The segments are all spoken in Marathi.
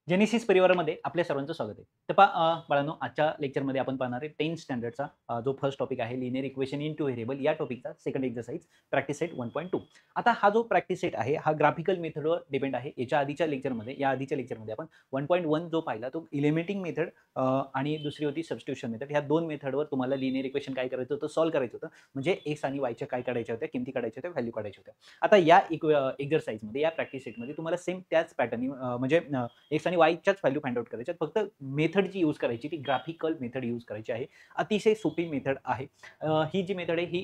जेनेसिस परिवारामध्ये आपल्या सर्वांचं स्वागत आहे. तर बाळांनो, आजच्या लेक्चरमध्ये आपण पाहणार आहे 10th स्टँडर्डचा जो फर्स्ट टॉपिक आहे linear equation in two variable या टॉपिकचा सेकंड एक्सरसाइज प्रॅक्टिस सेट 1.2. आता हा जो प्रॅक्टिस सेट आहे हा ग्राफिकल मेथडवर डिपेंड आहे. या आधीच्या लेक्चरमध्ये आपण 1.1 जो पाहिला तो एलिमेंटिंग मेथड आणि दुसरी होती सबस्टिट्यूशन मेथड. ह्या दोन मेथडवर तुम्हाला लिनिअर इक्वेशन काय करायचं होतं, सॉल्व्ह करायचं होतं. म्हणजे एक्स आणि वायच्या काय काढायच्या होत्या, किमती काढायच्या होत्या, व्हॅल्यू काढायच्या होत्या. आता या एक्सरसाइजमध्ये या प्रॅक्टिस सेटमध्ये तुम्हाला सेम त्याच पॅटर्न म्हणजे एक्स आणि वायच्याच व्हॅल्यू फाइंड आउट करायच्या. फक्त मेथड जी यूज करायची ती ग्राफिकल मेथड यूज करायची आहे. अतिशय सोपी मेथड आहे. ही जी मेथड आहे ही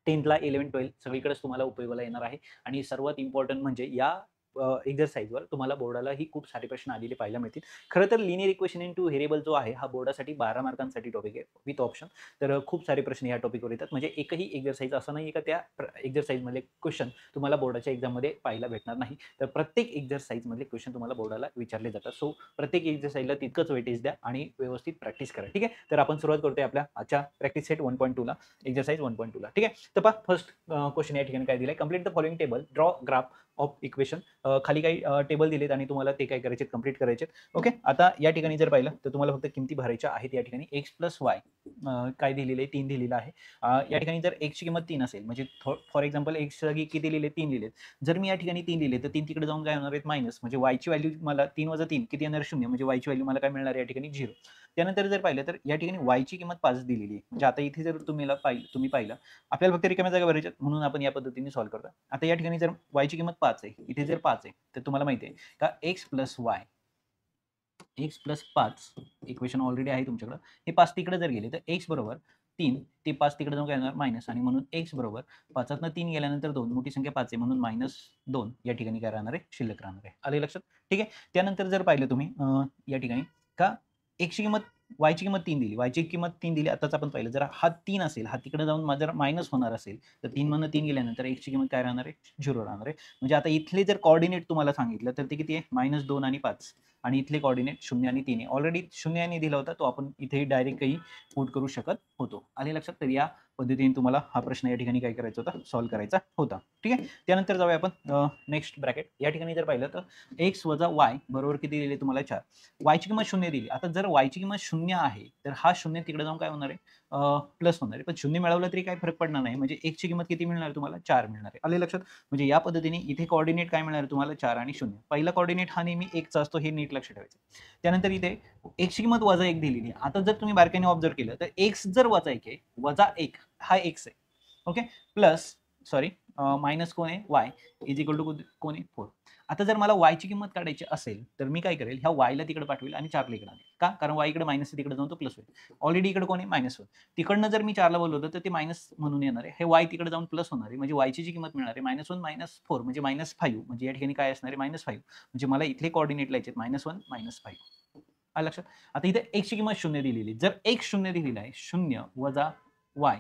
10th 11th 12th सगळीकडेच तुम्हाला उपयोगाला येणार आहे. आणि सर्वात इम्पॉर्टंट म्हणजे या एक्सरसाइजवर तुम्हाला बोर्डाला ही खूप सारे प्रश्न आलेले पाहायला मिळतील. खरं तर linear equation in two variable जो आहे हा बोर्डासाठी 12 मार्कांसाठी टॉपिक आहे विथ ऑप्शन. तर खूप सारे प्रश्न या टॉपिकवर येतात. म्हणजे एकही एक्सरसाइज असं नाही का त्या एक्सरसाइजमधले क्वेश्चन तुम्हाला बोर्डाच्या एक्झाममध्ये पाहायला भेटणार नाही. तर प्रत्येक एक्सरसाइजमधले क्वेश्चन तुम्हाला बोर्डाला विचारले जातात. सो प्रत्येक एक्सरसाइजला तितकंच वेटेज द्या आणि व्यवस्थित प्रॅक्टिस करा. ठीक आहे. तर आपण सुरुवात करतोय आपल्या आजच्या प्रॅक्टिस सेट 1.2 ला, एक्सरसाइज 1.2 ला. ठीक आहे. तर पहा फर्स्ट क्वेश्चन या ठिकाणी काय दिलाय, complete the following table, draw graph of equation. खाली काही टेबल दिलेत आणि तुम्हाला ते काय करायचे, कंप्लीट करायचे. ओके. आता या ठिकाणी जर पाहिलं तर तुम्हाला फक्त किमती भरायच्या आहेत. या ठिकाणी एक्स प्लस वाय काय दिलेलं आहे, 3 दिलेलं आहे. या ठिकाणी जर एक्सची किंमत 3 असेल म्हणजे फॉर एक्झाम्पल एक्स जागी किती लिहिले, 3 लिहिलेत. जर मी या ठिकाणी 3 लिहिले तर 3 तिकडे जाऊन काय होणार आहेत, मायनस. म्हणजे वायची व्हॅल्यू मला 3 वजा 3 किती येणार, 0. म्हणजे वायची व्हॅल्यू मला काय मिळणार या ठिकाणी 0. त्यानंतर जर पाहिलं तर या ठिकाणी वायची किंमत 5 दिलेली आहे. म्हणजे आता इथे जर तुम्ही पाहिलं आपल्याला फक्त रिकाम्या जागा भरायच्या म्हणून आपण या पद्धतीने सॉल्व्ह करतो. आता या ठिकाणी जर वायची किंमत 5 आहे, इथे जर 5 आहे तर तुम्हाला माहिती आहे का एक्स प्लस 5 इक्वेशन ऑलरेडी आहे तुमच्याकडे. हे 5 तिकडे जर गेले तर एक्स बरोबर 3, ते 5 तिकडे जाऊन काय येणार, मायनस. आणि म्हणून एक्स बरोबर 5तनं 3 गेल्यानंतर 2, मोठी संख्या 5 आहे म्हणून -2 या ठिकाणी काय राहणार आहे, शिल्लक राहणार आहे. आले लक्षात? ठीक आहे. त्यानंतर जर पाहिलं तुम्ही या ठिकाणी का एक्सची किंमत, वायची किंमत 3 दिली, वायची किंमत 3 दिली. आताच आपण पाहिलं जर हा 3 असेल, हा तिकडे जाऊन जर मायनस होणार असेल तर 3 मधनं 3 गेल्यानंतर एक्सची किंमत काय राहणार आहे, 0 राहणार आहे. म्हणजे आता इथले जर कोऑर्डिनेट तुम्हाला सांगितलं तर ते किती आहे, -2 आणि 5. आणि इथले कोऑर्डिनेट 0 आणि 3 आहे. ऑलरेडी 0 आणि दिला होता तो आपण इथे डायरेक्ट काही पुट करू शकत होतो. आले लक्षात? तर या पद्धतीने तुम्हाला हा प्रश्न या ठिकाणी काय करायचा होता, सॉल्व्ह करायचा होता. ठीक आहे. त्यानंतर जाऊया आपण नेक्स्ट ब्रॅकेट. या ठिकाणी जर पाहिलं तर एक्स वजा वाय बरोबर किती दिले तुम्हाला, 4. वायची किंमत 0 दिली. आता जर वायची किंमत 0 आहे तर हा 0 तिकडे जाऊन काय होणार आहे, प्लस होणार आहे. पण 0 मिळवलं तरी काही फरक पडणार नाही. म्हणजे एक्सची किंमत किती मिळणार तुम्हाला, 4 मिळणार आहे. आले लक्षात? म्हणजे या पद्धतीने इथे कोऑर्डिनेट काय मिळणार तुम्हाला, 4 आणि 0. पहिला कोऑर्डिनेट हा नेहमी 1 चा असतो, हे नीट लक्षात ठेवायचं. त्यानंतर इथे एक्सची किंमत वजा 1 दिलेली आहे. आता जर तुम्ही बारकाईने ऑब्झर्व केलं तर एक्स जर वजा 1 आहे, वजा 1 हा एक्स आहे. ओके. प्लस मायनस कोण आहे, वाय इज इक्वल टू कोण आहे, 4. आता जर मला वायची किंमत काढायची असेल तर मी काय करेल, ह्या वायला तिकडे पाठवेल आणि 4 ला इकडे आणेल. का? कारण वाय इकडे मायनस, तिकडे जाऊन तो प्लस होईल. ऑलरेडी इकडे कोण आहे, -1. तिकडनं जर मी 4 ला बोलवलं तर ते मायनस म्हणून येणार आहे. हे वाय तिकडे जाऊन प्लस होणार आहे. म्हणजे वायची जी किंमत मिळणार आहे -1 -4 म्हणजे -5. म्हणजे या ठिकाणी काय असणार आहे, -5. म्हणजे मला इथले कोऑर्डिनेट लिहायचे -1 -5. आलं लक्षात? आता इथे एक्सची किंमत 0 दिलेली. जर x 0 दिलेला आहे, 0 वजा y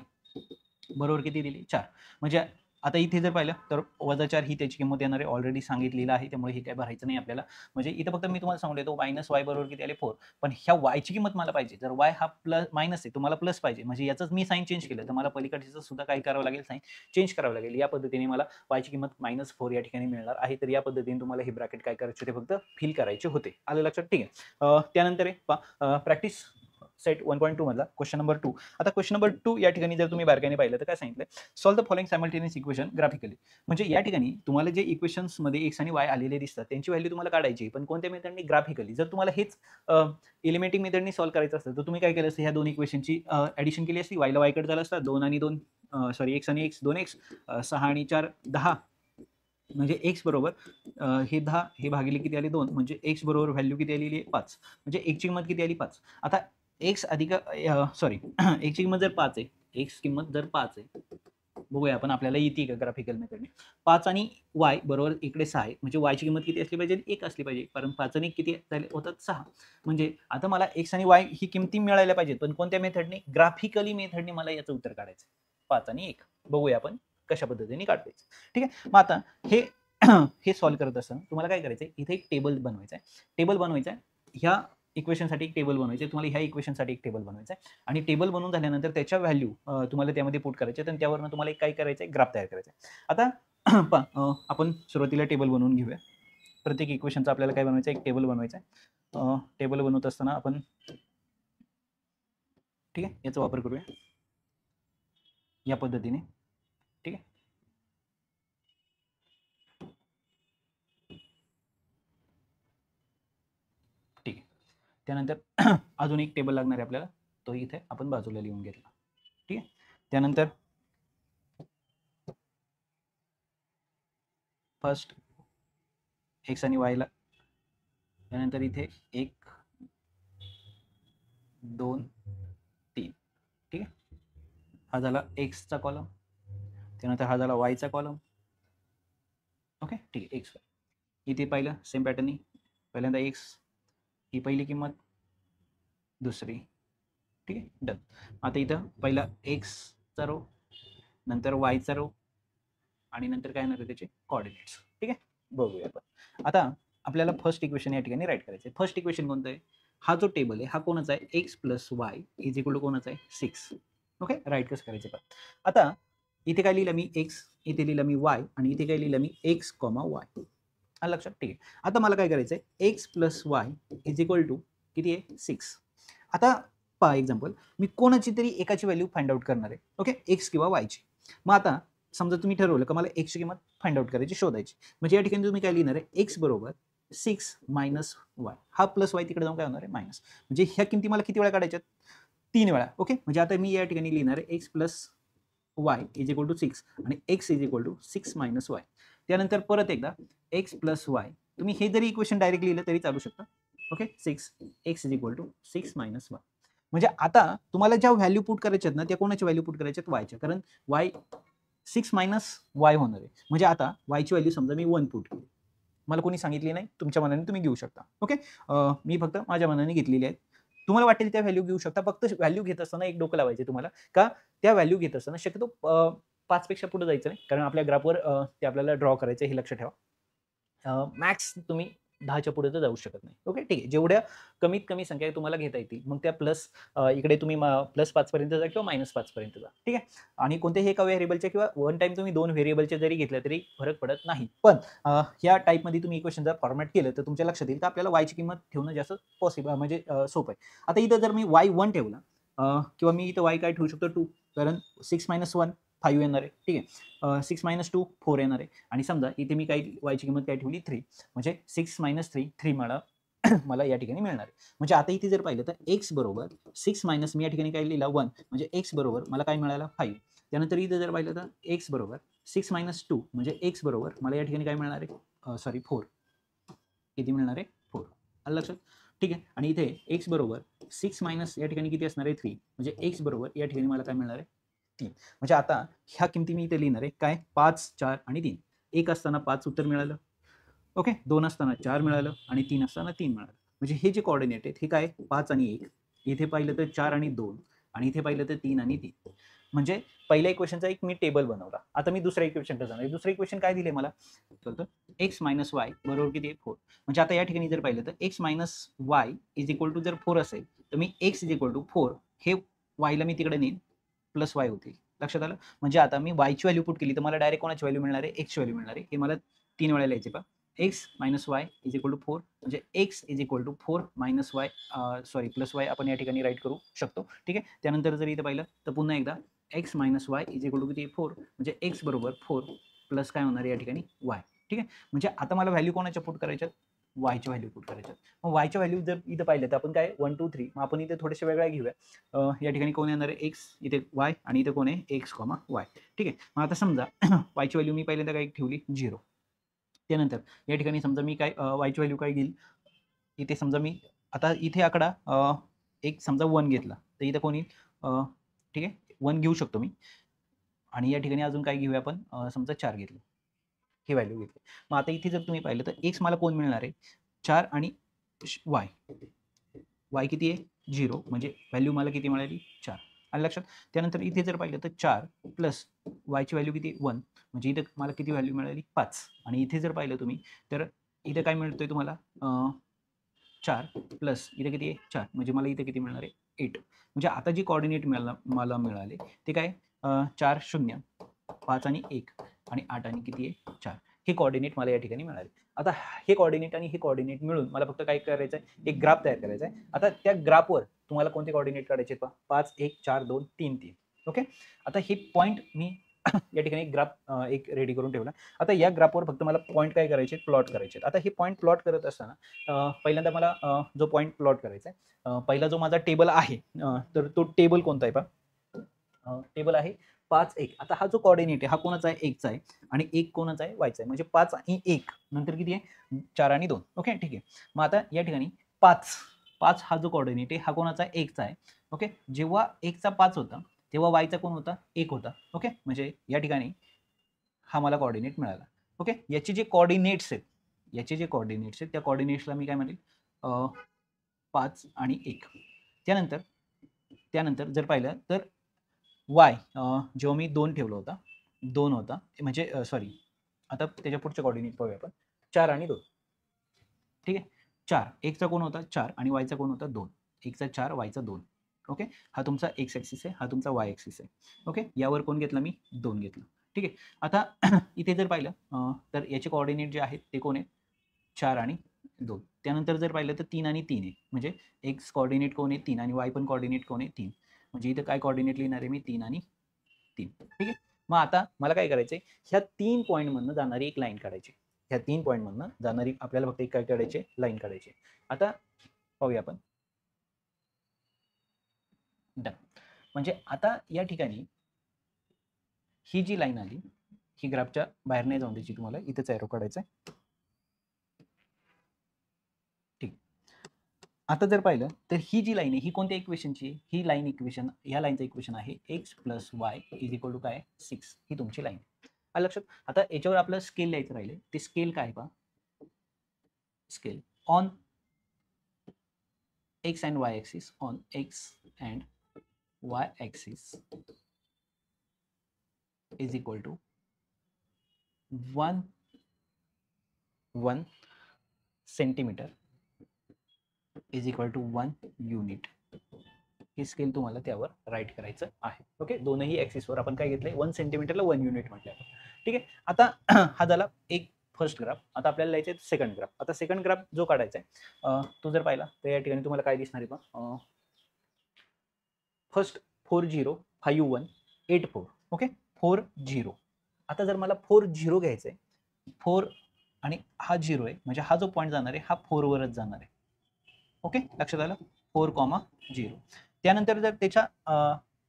बरोबर किती दिली, 4. म्हणजे आता इथे जर पाहिलं तर -4 ही त्याची किंमत येणार आहे. ऑलरेडी सांगितलेलं आहे, त्यामुळे हे काय भरायचं नाही आपल्याला. म्हणजे इथे फक्त मी तुम्हाला सांगून देतो -y बरोबर किती आले, 4. पण ह्या y ची किंमत मला पाहिजे. जर y हा मायनस आहे, तुम्हाला प्लस पाहिजे. म्हणजे याचंच मी साइन चेंज केलं तर मला पलीकडचं सुद्धा काय करावं लागेल, साइन चेंज करावं लागेल. या पद्धतीने मला y ची किंमत -4 या ठिकाणी मिळणार आहे. तर या पद्धतीने तुम्हाला हे ब्रॅकेट काय करायचे होते, फक्त फिल करायचे होते. आलं लक्षात? ठीक आहे. त्यानंतर आहे प्रॅक्टिस सेट 1.2 मधला क्वेश्चन नंबर 2. आता क्वेश्चन नंबर 2 या ठिकाणी जर तुम्ही बारकाईने पाहिलं तर काय सांगितलंय, solve the following simultaneous equation graphically. म्हणजे या ठिकाणी तुम्हाला जे इक्वेशन्समध्ये एक्स आणि वाय आलेले दिसतात त्यांची व्हॅल्यू तुम्हाला काढायची, पण कोणत्या मेथडनी, ग्राफिकली. जर तुम्हाला हेच एलिमेंटिंग मेथडनी सॉल्व्ह करायचं असतं तर तुम्ही काय केलं असतं, ह्या दोन इक्वेशनची ॲडिशन केली असती. वायला वायकडे झालं असतं, 2 आणि 2 एक्स आणि एक्स 2x, 6 आणि 4 10. म्हणजे एक्स बरोबर हे 10 हे भागिले किती आले, 2. म्हणजे एक्स बरोबर व्हॅल्यू किती आलेली आहे, 5. म्हणजे एक्सची किंमत किती आली, 5. आता एक्स अधिक एक्सची किंमत जर 5 आहे, एक्स किंमत जर 5 आहे, बघूया आपण आपल्याला येते का ग्राफिकल मेथडने. 5 आणि वाय बरोबर इकडे 6 आहे. म्हणजे वायची किंमत किती असली पाहिजे, 1 असली पाहिजे. कारण 5 आणि किती झाले होतात, 6. म्हणजे आता मला एक्स आणि वाय ही किमती मिळायला पाहिजेत, पण कोणत्या मेथडने, ग्राफिकली मेथडने मला याचं उत्तर काढायचं. 5 आणि 1 बघूया आपण कशा पद्धतीने काढायचं. ठीक आहे. मग आता हे हे सॉल्व्ह करत असताना तुम्हाला काय करायचं आहे, इथे एक टेबल बनवायचा आहे. टेबल बनवायचा आहे, ह्या इक्वेशनसाठी एक टेबल बनवायचं आहे, तुम्हाला ह्या इक्वेशनसाठी एक टेबल बनवायचं आहे. आणि टेबल बनवून झाल्यानंतर त्याच्या व्हॅल्यू तुम्हाला त्यामध्ये पुट करायचे आहेत आणि त्यावरनं तुम्हाला एक काय करायचं आहे, ग्राफ तयार करायचा आहे. आता आपण सुरुवातीला टेबल बनवून घेऊया. प्रत्येक इक्वेशनचं आपल्याला काय बनवायचं आहे, एक टेबल बनवायचं आहे. टेबल बनवत असताना आपण ठीक आहे याचा वापर करूया या पद्धतीने. ठीक आहे, ठीक आहे. त्यानंतर अजून एक टेबल लागणार आहे आपल्याला, तो इथे आपण बाजूला लिहून घेतला. ठीक आहे, त्यानंतर फर्स्ट एक्स आणि वायला, त्यानंतर इथे 1 2 3. ठीक आहे, हा झाला एक्सचा कॉलम, त्यानंतर हा झाला वायचा कॉलम. ओके, ठीक आहे. एक्स वाय इथे पाहिलं सेम पॅटर्ननी, पहिल्यांदा एक्स ही पहिली किंमत, दुसरी. ठीक आहे, डन. आता इथं पहिला एक्सचा रो, नंतर वायचा रो, आणि नंतर काय येणार आहे त्याचे कॉर्डिनेट्स. ठीक आहे, बघूया आपण. आता आपल्याला फर्स्ट इक्वेशन या ठिकाणी राईट करायचं आहे. फर्स्ट इक्वेशन कोणतं आहे, हा जो टेबल आहे हा कोणाचा आहे, X plus Y is equal to कोणाचा आहे 6. ओके, राईट कसं करायचं पण. आता इथे काय लिहिलं मी एक्स, इथे लिहिलं मी वाय, आणि इथे काय लिहिलं मी एक्स कॉमा वाय. आलं लक्षात, ठीक आहे. आता मला काय करायचं आहे, X plus Y is equal to किती आहे 6. आता पहा एक्झाम्पल, मी कोणाची तरी एकाची व्हॅल्यू फाइंड आउट करणार आहे. ओके, एक्स किंवा वायची. मग आता समजा तुम्ही ठरवलं का मला एक्सची किंमत फाइंड आउट करायची, शोधायची. म्हणजे या ठिकाणी तुम्ही काय लिहिणार आहे, एक्स बरोबर 6 मायनस वाय, हा प्लस वाय तिकडे जाऊन काय होणार आहे मायनस. म्हणजे ह्या किमती मला किती वेळा काढायच्यात, 3 वेळा. ओके, म्हणजे आता मी या ठिकाणी लिहिणार आहे X plus Y is equal to 6 आणि X is equal to 6 minus Y. त्यानंतर परत एकदा एक्स प्लस वाय, तुम्ही हे जरी इक्वेशन डायरेक्ट लिहिलं तरी चालू शकतं. Okay, 6 X is equal to 6 minus Y. म्हणजे आता तुम्हाला ज्या व्हॅल्यू पुट करायच्यात ना, त्या कोणाच्या व्हॅल्यू पुट करायच्यात, वायच्या. कारण वाय 6 मायनस वाय होणार आहे. म्हणजे आता वायची व्हॅल्यू समजा मी 1 पुट केली, मला कोणी सांगितली नाही, तुमच्या मनाने तुम्ही घेऊ शकता. ओके, मी फक्त माझ्या मनाने घेतलेली आहे. तुम्हाला वाटेल त्या व्हॅल्यू घेऊ शकता. फक्त व्हॅल्यू घेत असताना एक डोकं लावायचे तुम्हाला, का त्या व्हॅल्यू घेत असताना शक्यतो 5 पेक्षा पुढे जायचं नाही, कारण आपल्या ग्राफवर ते आपल्याला ड्रॉ करायचं हे लक्षात ठेवा. मॅक्स तुम्ही 10च्या पुढे तर जाऊ शकत नाही. ओके, ठीक आहे. जेवढ्या कमीत कमी संख्या तुम्हाला घेता येतील, मग त्या प्लस इकडे तुम्ही प्लस 5 पर्यंत जा किंवा मायनस 5 पर्यंत जा. ठीक आहे, आणि कोणत्याही एका व्हेरिएबलच्या किंवा वन टाइम तुम्ही 2 व्हेरिएबलच्या जरी घेतल्या तरी फरक पडत नाही. पण या टाईपमध्ये तुम्ही इक्वेशन जर फॉर्मॅट केलं तर तुमच्या लक्षात येईल, तर आपल्याला वायची किंमत ठेवणं जास्त पॉसिबल, म्हणजे सोपं आहे. आता इथं जर मी वाय 1 ठेवला, किंवा मी इथं वाय काय ठेवू शकतो 2, कारण 6 मायनस 1 5 येणार आहे. ठीक आहे, 6 मायनस 2 4 येणार आहे. आणि समजा इथे मी काय वायची किंमत काय ठेवली 3, म्हणजे 6 मायनस 3 मला या ठिकाणी मिळणार आहे. म्हणजे आता इथे जर पाहिलं तर एक्स बरोबर 6 मायनस मी या ठिकाणी काय लिहिला 1, म्हणजे एक्स बरोबर मला काय मिळाला 5. त्यानंतर इथे जर पाहिलं तर एक्स बरोबर 6 मायनस 2, म्हणजे एक्स बरोबर मला या ठिकाणी काय मिळणार आहे, सॉरी 4. किती मिळणार आहे 4. आलं लक्षात, ठीक आहे. आणि इथे एक्स बरोबर 6 मायनस या ठिकाणी किती असणार आहे 3, म्हणजे एक्स बरोबर या ठिकाणी मला काय मिळणार आहे 3. म्हणजे आता ह्या किमती मी इथे लिहिणार आहे काय, 5 4 आणि 3. 1 असताना 5 उत्तर मिळालं. ओके, 2 असताना 4 मिळालं, आणि 3 असताना 3 मिळालं. म्हणजे हे जे कोऑर्डिनेट आहेत हे काय 5 आणि 1, इथे पाहिलं तर 4 आणि 2, आणि इथे पाहिलं तर 3 आणि 3. म्हणजे पहिल्या इक्वेशनचा एक मी टेबल बनवला. आता मी दुसऱ्या इक्वेशनकडे जाणार. दुसरं इक्वेशन काय दिले मला, एक्स मायनस वाय बरोबर किती आहे 4. म्हणजे आता या ठिकाणी जर पाहिलं तर X minus Y is equal to जर 4 असेल, तर मी एक्स इज इक्वल टू 4 हे वायला मी तिकडे नेईन, प्लस वाय होतील. लक्षात आलं. म्हणजे आता मी वायची व्हॅल्यू पुट केली तर मला डायरेक्ट कोणाची व्हॅल्यू मिळणार आहे, एक्सची व्हॅल्यू मिळणार आहे. हे मला 3 वेळा लिहायचे पहा, X minus Y is equal to 4, म्हणजे X is equal to 4 minus Y, sorry plus Y आपण या ठिकाणी राईट करू शकतो. ठीक आहे, त्यानंतर जर इथं पाहिलं तर पुन्हा एकदा x minus Y is equal to किती 4, म्हणजे एक्स बरोबर 4 प्लस काय होणार आहे या ठिकाणी वाय. ठीक आहे, म्हणजे आता मला व्हॅल्यू कोणाच्या पुट करायच्यात, वायची व्हॅल्यू पुट करायच्यात. मग वायच्या व्हॅल्यू जर इथं पाहिलं तर आपण काय 1 2 3, मग आपण इथे थोडेसे वेगळ्या घेऊया. या ठिकाणी कोण येणार आहे एक्स, इथे वाय, आणि इथे कोण आहे एक्स कॉमा वाय. ठीक आहे, मग आता समजा वायची व्हॅल्यू मी पहिल्यांदा काय ठेवली 0. त्यानंतर या ठिकाणी समजा मी काय वायची व्हॅल्यू काय घेईल, इथे समजा मी आता इथे आकडा एक समजा 1 घेतला, तर इथे कोण येईल, ठीक आहे 1 घेऊ शकतो मी. आणि या ठिकाणी अजून काय घेऊया आपण, समजा 4 घेतलं, ही व्हॅल्यू घेतली. मग आता इथे जर तुम्ही पाहिलं तर एक्स मला कोण मिळणार आहे 4, आणि वाय, वाय किती आहे 0, म्हणजे व्हॅल्यू मला किती मिळाली 4. आलं लक्षात. त्यानंतर इथे जर पाहिलं तर 4 प्लस वायची व्हॅल्यू किती 1, म्हणजे इथे मला किती व्हॅल्यू मिळाली 5. आणि इथे जर पाहिलं तुम्ही तर इथे काय मिळतोय तुम्हाला 4 प्लस इथे किती आहे 4, म्हणजे मला इथे किती मिळणार आहे 8. म्हणजे आता जी कोऑर्डिनेट मला मिळाले ते काय 4 0 5 आणि 1, आणि 8 आणि किती आहे 4. हे कोऑर्डिनेट मला या ठिकाणी मिळाले. आता हे कोऑर्डिनेट आणि हे कोऑर्डिनेट मिळून मला फक्त काय करायचं आहे, एक ग्राफ तयार करायचा आहे. आता त्या ग्राफवर तुम्हाला कोणते कोऑर्डिनेट काढायचे पहा, 5 1 4 2 3 3. ओके. आता हे पॉईंट मी या ठिकाणी ग्राफ एक रेडी करून ठेवला. आता या ग्राफवर फक्त मला पॉईंट काय करायचे, प्लॉट करायचे. आता हे पॉईंट प्लॉट करत असताना पहिल्यांदा मला जो पॉईंट प्लॉट करायचा आहे, पहिला जो माझा टेबल आहे, तर तो टेबल कोणता आहे पहा, टेबल आहे 5 1. आता हा जो कोऑर्डिनेट आहे हा कोणाचा आहे, 1 चा आहे आणि 1 कोणाचा आहे, y चा आहे. म्हणजे 5 आणि 1 नंतर किती आहे, 4 आणि 2. ओके, ठीक आहे. मग आता या ठिकाणी 5 हा जो कोऑर्डिनेट आहे हा कोणाचा आहे, 1 चा आहे. ओके. जेव्हा 1 चा 5 होता तेव्हा y चा कोण होता, 1 होता. ओके. म्हणजे या ठिकाणी हा मला कोऑर्डिनेट मिळाला. ओके. याचे जे कोऑर्डिनेट्स आहेत त्या कोऑर्डिनेट्सला मी काय म्हणेल, 5 आणि 1. त्यानंतर जर पाहिलं तर y जेव्हा मी 2 ठेवला होता, 2 होता, म्हणजे सॉरी, आता त्याच्या पुढचे कोऑर्डिनेट पाहूया आपण, 4 आणि 2. ठीक आहे. 4 1 चा कोण होता, 4 आणि y चा कोण होता, 2. 1 चा 4 y चा 2. ओके. हा तुमचा x ॲक्सिस आहे, हा तुमचा y ॲक्सिस आहे. ओके. यावर कोण घेतला मी, 2 घेतला. ठीक आहे. आता इथे जर पाहिलं तर याचे कोऑर्डिनेट जे आहेत ते कोण आहेत, 4 आणि 2. त्यानंतर जर पाहिलं तर 3 आणि 3 आहे. म्हणजे x कोऑर्डिनेट कोण आहे, 3 आणि y पण कोऑर्डिनेट कोण आहे, 3. म्हणजे इथे काय कोऑर्डिनेट लिहिणार आहे मी, 3 आणि 3. ठीक आहे. मग आता मला काय करायचंय, ह्या 3 पॉईंटमधनं जाणारी एक लाईन काढायची. ह्या 3 पॉईंटमधनं जाणारी आपल्याला फक्त एक काय काढायचे, लाईन काढायची. आता पाहूया आपण. डन. म्हणजे आता या ठिकाणी ही जी लाईन आली, ही ग्राफच्या बाहेर नाही जाऊन द्यायची तुम्हाला, इथेच एरो काढायचा आहे. ठीक. आता जर पाहिलं तर ही जी लाईन आहे ही कोणत्या इक्वेशनची आहे, ही लाईन इक्वेशन, या लाईनचं इक्वेशन आहे x + y = काय, 6. ही तुमची लाईन. आलं लक्षात. आता याच्यावर आपलं स्केल लिहायचं राहिले. ते स्केल काय पहा, scale on x and y axis, on x and y axis is equal to 1 centimetre is equal to 1 unit. हे स्केल तुम्हाला त्यावर राईट करायचं आहे. ओके. दोनही ॲक्सिसवर आपण काय घेतलंय, 1 सेंटीमीटरला 1 युनिट म्हटलं. ठीक आहे. आता हा झाला एक फर्स्ट ग्राफ. आता आपल्याला लिहायचं आहे सेकंड ग्राफ. आता सेकंड ग्राफ जो काढायचा आहे तो जर पाहिला तर या ठिकाणी तुम्हाला काय दिसणार आहे पहा, फर्स्ट 405184. ओके. 40. आता जर मला 40 घ्यायचं आहे, 4 आणि हा 0 आहे, म्हणजे हा जो पॉईंट जाणार आहे हा 4 वरच जाणार आहे. ओके. लक्षात आलं. 4,0. त्यानंतर जर त्याच्या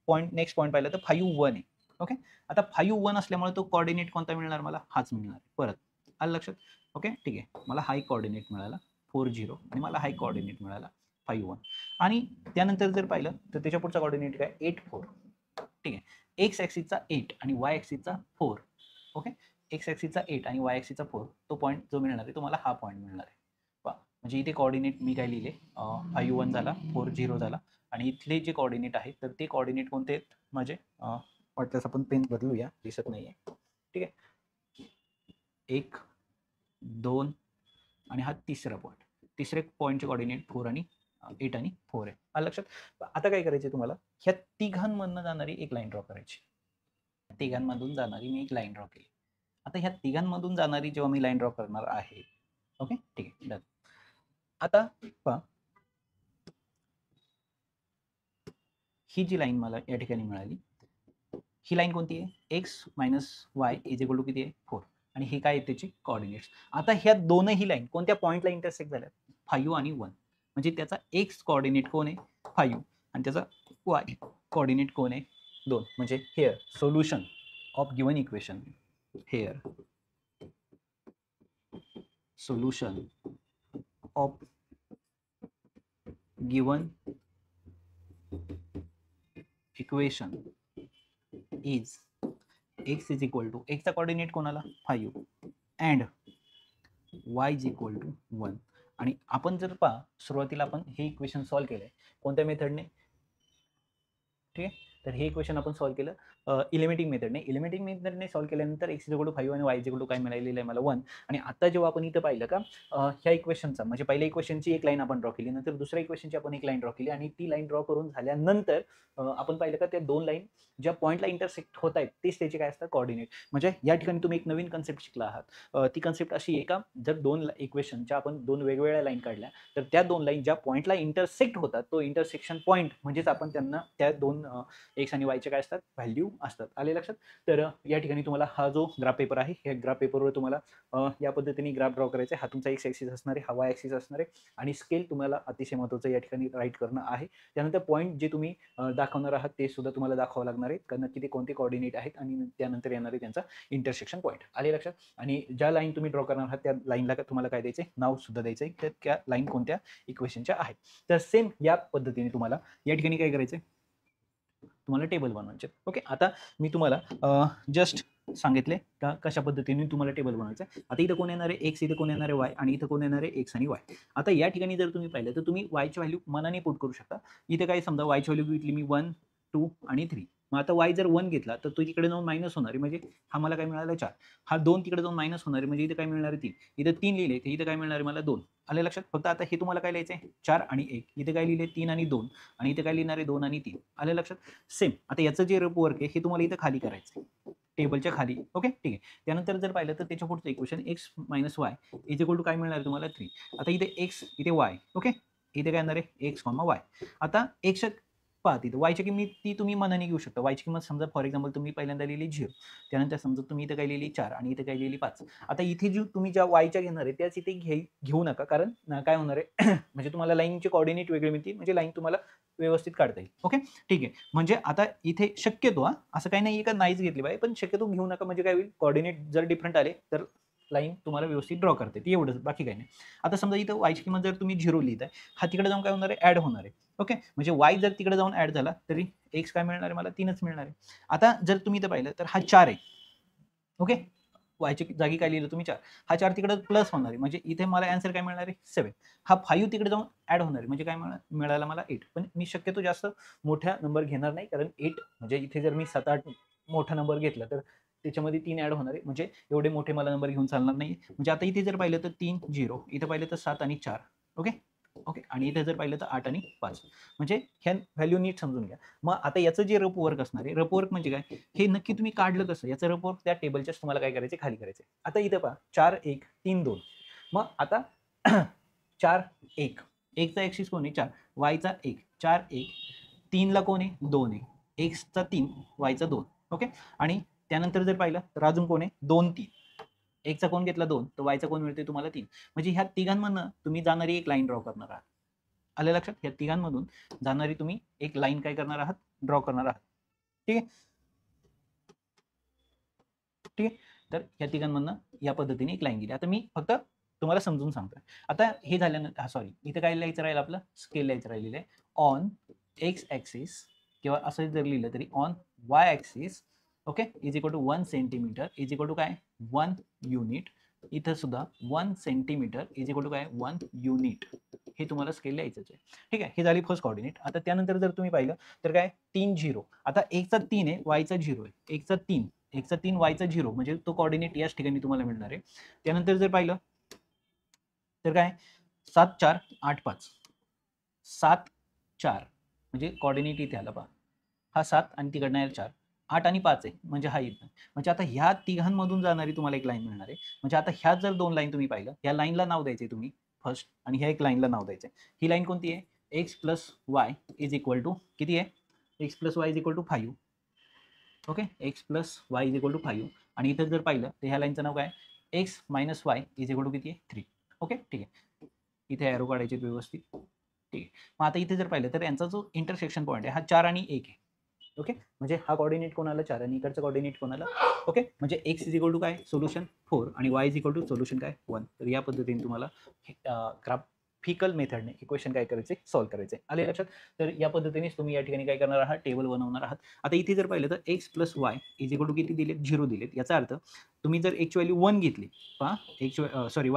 पॉईंट, नेक्स्ट पॉईंट पाहिलं तर 51 आहे. ओके. आता 51 असल्यामुळे तो कोऑर्डिनेट कोणता मिळणार मला, हाच मिळणार परत. आलं लक्षात. ओके. ठीक आहे. मला हा एक कोऑर्डिनेट मिळाला 40 आणि मला हा एक कोऑर्डिनेट मिळाला 51. आणि त्यानंतर जर पाहिलं तर त्याच्या पुढचा कोऑर्डिनेट काय, 84. ठीक आहे. एक्स ॲक्सिसचा 8 आणि वाय ॲक्सिसचा 4. ओके. एक्स ॲक्सिसचा 8 आणि वाय ॲक्सिसचा 4. तो पॉईंट जो मिळणार आहे तो मला हा पॉईंट मिळणार आहे. म्हणजे इथे कोऑर्डिनेट मी काय लिहिले, 51 झाला, 40 झाला आणि इथले जे कोऑर्डिनेट आहेत तर ते कोऑर्डिनेट कोणते आहेत माझे, वाटल्यास आपण पेन बदलूया, दिसत नाहीये. ठीक आहे. 1 2 आणि हा तिसरा पॉईंट, तिसरे पॉईंटचे कोऑर्डिनेट 4 आणि 8 आणि 4 आहे. आलं लक्षात. आता काय करायचे तुम्हाला, ह्या तिघांमधनं जाणारी एक लाईन ड्रॉ करायची. तिघांमधून जाणारी मी एक लाईन ड्रॉ केली. आता ह्या तिघांमधून जाणारी जेव्हा मी लाईन ड्रॉ करणार आहे, ओके, ठीक आहे, डन. आता पहा, ही जी लाईन मला या ठिकाणी मिळाली, ही लाईन कोणती आहे, x minus Y is equal to किती आहे, 4. आणि हे काय आहे त्याची कोऑर्डिनेट्स. आता ह्या दोनही लाईन कोणत्या पॉईंटला इंटरसेक्ट झाल्या, 5 आणि 1. म्हणजे त्याचा एक्स कोऑर्डिनेट कोण आहे, 5 आणि त्याचा वाय कोऑर्डिनेट कोण आहे, 2. म्हणजे here solution of given equation, here solution of given equation is x is equal to, x चा कोऑर्डिनेट कोणाला, 5 and y is equal to 1. आणि आपण जर पहा, सुरुवातीला आपण हे इक्वेशन सॉल्व्ह केलंय कोणत्या मेथडने, ठीक आहे, तर हे इक्वेशन आपण सॉल्व्ह केलं इलिमिटिंग मेथडने. इलिमिटिंग मेथडने सॉल्व्ह केल्यानंतर x = 5 आणि y = काय मिळालेलं आहे मला 1. आणि आता जेव्हा आपण इथं पाहिलं का ह्या इक्वेशनचा म्हणजे पहिल्या इक्वेशनची एक लाईन आपण ड्रॉ केली, नंतर दुसऱ्या इक्वेशनची आपण एक लाईन ड्रॉ केली आणि ती लाईन ड्रॉ करून झाल्यानंतर आपण पाहिलं का त्या दोन लाईन ज्या पॉईंटला इंटरसेक्ट होत आहेत तेच त्याचे काय असतात कोऑर्डिनेट. म्हणजे या ठिकाणी तुम्ही एक नवीन कन्सेप्ट शिकला आहात. ती कन्सेप्ट अशी आहे का जर दोन इक्वेशनच्या आपण दोन वेगवेगळ्या लाईन काढल्या तर त्या दोन लाईन ज्या पॉईंटला इंटरसेक्ट होतात तो इंटरसेक्शन पॉईंट म्हणजेच आपण त्यांना त्या दोन एक्स आणि वायचे काय असतात व्हॅल्यू असतात. आले लक्षात. तर या ठिकाणी तुम्हाला हा जो ग्राफ पेपर आहे या ग्राफ पेपरवर तुम्हाला या पद्धतीने ग्राफ ड्रॉ करायचा आहे. हा तुमचा एक्स ॲक्सिस असणार आहे, हा वाय ॲक्सिस असणार आहे आणि स्केल तुम्हाला अतिशय महत्त्वाचं या ठिकाणी राईट करणं आहे. त्यानंतर पॉईंट जे तुम्ही दाखवणार आहात ते सुद्धा तुम्हाला दाखवावं लागणार आहे कारण नक्की ते कोणते कोऑर्डिनेट आहेत आणि त्यानंतर येणारे त्यांचा इंटरसेक्शन पॉईंट. आले लक्षात. आणि ज्या लाईन तुम्ही ड्रॉ करणार आहात त्या लाईनला तुम्हाला काय द्यायचं आहे नाव सुद्धा द्यायचं आहे तर त्या लाईन कोणत्या इक्वेशनच्या आहेत. तर सेम या पद्धतीने तुम्हाला या ठिकाणी काय करायचं आहे तुम्हाला टेबल बनवायचे. ओके. आता मी तुम्हाला जस्ट सांगितले का कशा पद्धतीने तुम्हाला टेबल बनवायचं आहे. आता इथं कोण येणार आहे एक्स, इथं कोण येणार आहे वाय आणि इथं कोण येणार आहे एक्स आणि वाय. आता या ठिकाणी जर तुम्ही पाहिलं तर तुम्ही वायची व्हॅल्यू मनाने पुट करू शकता. इथे काय समजा वायची व्हॅल्यू घेतली मी 1, 2 आणि 3. मग आता वाय जर 1 घेतला तर तो तिकडे जाऊन मायनस होणार आहे म्हणजे हा मला काय मिळाला 4. हा 2 तिकडे जाऊन मायनस होणार आहे म्हणजे इथे काय मिळणार आहे 3. इथं 3 लिहिले तर इथं काय मिळणार आहे मला 2. आले लक्षात. फक्त आता हे तुम्हाला काय लिहायचं आहे 4 आणि 1. इथे काय लिहिले 3 आणि 2 आणि इथे काय लिहिणार आहे 2 आणि 3. आले लक्षात. सेम आता याचं जे रफ वर्क आहे हे तुम्हाला इथं खाली करायचं आहे टेबलच्या खाली. ओके ठीक आहे. त्यानंतर जर पाहिलं तर त्याच्या पुढचं इक्वेशन x - y = काय मिळणार तुम्हाला 3. आता इथे x इथे y. ओके. इथे काय येणार आहे x, y. आता x पहा तिथं वायची किंमत ती तुम्ही मनाने घेऊ शकता. वायची किंमत समजा फॉर एक्झाम्पल तुम्ही पहिल्यांदा लिहिली 0. त्यानंतर समजा तुम्ही इथं काय लिहिली 4 आणि इथे काय लिहिली 5. आता इथे जी तुम्ही ज्या वायच्या घेणार आहे त्याच इथे घेऊ नका कारण काय होणार आहे म्हणजे तुम्हाला लाईनचे कोऑर्डिनेट वेगळे मिळतील म्हणजे लाईन तुम्हाला व्यवस्थित काढता येईल. ओके ठीक आहे. म्हणजे आता इथे शक्यतो असं काही नाही का नाहीच घेतली पाहिजे पण शक्यतो घेऊ नका म्हणजे काय होईल कोऑर्डिनेट जर डिफरंट आले तर लाईन तुम्हाला व्यवस्थित ड्रॉ करते ती एवढंच बाकी काही नाही. आता समजा इथं वायची किंमत जर तुम्ही 0 लिहिताय हा तिकडे जाऊन काय होणार आहे ऍड होणार आहे. ओके म्हणजे वाय जर तिकडे जाऊन ऍड झाला तरी एक्स काय मिळणार आहे मला 3च मिळणार आहे. आता जर तुम्ही इथं पाहिलं तर हा 4 आहे. ओके वायच्या जागी काय लिहिलं तुम्ही 4. हा 4 तिकडे प्लस होणार आहे म्हणजे इथे मला आन्सर काय मिळणार आहे 7. हा 5 तिकडे जाऊन ऍड होणार आहे म्हणजे काय मिळाला मला 8. पण मी शक्यतो जास्त मोठा नंबर घेणार नाही कारण 8 म्हणजे इथे जर मी 7-8 मोठा नंबर घेतला तर त्याच्यामध्ये 3 ऍड होणार आहे म्हणजे एवढे मोठे मला नंबर घेऊन चालणार नाही. म्हणजे आता इथे जर पाहिलं तर 3 0 इथे पाहिलं तर 7 आणि 4. ओके ओके आणि इथे जर पाहिलं तर 8 आणि 5 म्हणजे ह्या व्हॅल्यू नीट समजून घ्या. मग आता याचं जे रफ वर्क असणार आहे रफ वर्क म्हणजे काय हे नक्की तुम्ही काढलं कसं याचं रफ वर्क त्या टेबलच्याच तुम्हाला काय करायचं खाली करायचं. आता इथं पहा 4 1 3 2. मग आता 4 1 1 चा ऍक्सिस कोण आहे 4 वायचा 1 4 1 3 ला कोण आहे 2 आहे एक्सचा 3 वायचा 2. ओके आणि त्यानंतर जर पाहिलं तर अजून कोण आहे 2 3 एक्सचा कोण घेतला 2 तर वायचा कोण मिळते तुम्हाला 3. म्हणजे ह्या तिघांमधनं तुम्ही जाणारी एक लाईन ड्रॉ करणार आहात. आलं लक्षात. ह्या तिघांमधून जाणारी तुम्ही एक लाईन काय करणार आहात ड्रॉ करणार आहात. ठीक आहे ठीक आहे. तर ह्या तिघांमधनं या पद्धतीने एक लाईन दिली. आता मी फक्त तुम्हाला समजून सांगतोय. आता हे झाल्यानंतर सॉरी इथे काय लिहायचं राहील आपलं स्केल लिहायचं राहिलेलं आहे ऑन एक्स ॲक्सिस किंवा असं जर लिहिलं तरी on Y axis. Okay = 1 centimetre काय 1 युनिट. इथं सुद्धा 1 सेंटीमीटर काय 1 युनिट. हे तुम्हाला स्केल लिहायचंच आहे. ठीक आहे. हे झाली फर्स्ट कोऑर्डिनेट. आता त्यानंतर जर तुम्ही पाहिलं तर काय 3 0. आता एक्सचा 3 आहे वायचा 0 आहे. एक्सचा 3 वायचा 0 म्हणजे तो कोऑर्डिनेट याच ठिकाणी तुम्हाला मिळणार आहे. त्यानंतर जर पाहिलं तर काय 7 4 8 5 7 4 म्हणजे कोऑर्डिनेट इथे आला पहा हा 7 आणि तिकडनं आहे 4 8 आणि 5 आहे म्हणजे हा येत नाही. म्हणजे आता ह्या तिघांमधून जाणारी तुम्हाला एक लाईन मिळणार आहे. म्हणजे आता ह्या जर दोन लाईन तुम्ही पाहिलं ह्या लाईनला नाव द्यायचे तुम्ही फर्स्ट आणि ह्या एक लाईनला नाव द्यायचं. ही लाईन कोणती आहे x + y = किती आहे x + y = 5. Okay x + y = 5 आणि इथं जर पाहिलं तर ह्या लाईनचं नाव काय x - y = किती आहे 3. ओके ठीक आहे. इथे एरो काढायचे व्यवस्थित. ठीक आहे. मग आता इथे जर पाहिलं तर यांचा जो इंटरसेक्शन पॉईंट आहे हा 4 आणि 1 आहे. ओके म्हणजे हा कोऑर्डिनेट कोणाला 4 आणि इकडचा कोऑर्डिनेट कोणाला. ओके म्हणजे x = काय सोल्युशन 4 आणि y = सोल्युशन काय 1. तर या पद्धतीने तुम्हाला ग्राफ फिकल मेथडने इक्वेशन काय करायचे सॉल्व्ह करायचे. आले लक्षात? तर या पद्धतीनेच तुम्ही या ठिकाणी काय करणार आहात टेबल बनवणार आहात. आता इथे जर पाहिलं तर x + y = किती दिलेत 0 दिलेत. याचा अर्थ तुम्ही जर x ची व्हॅल्यू 1 घेतली पहा y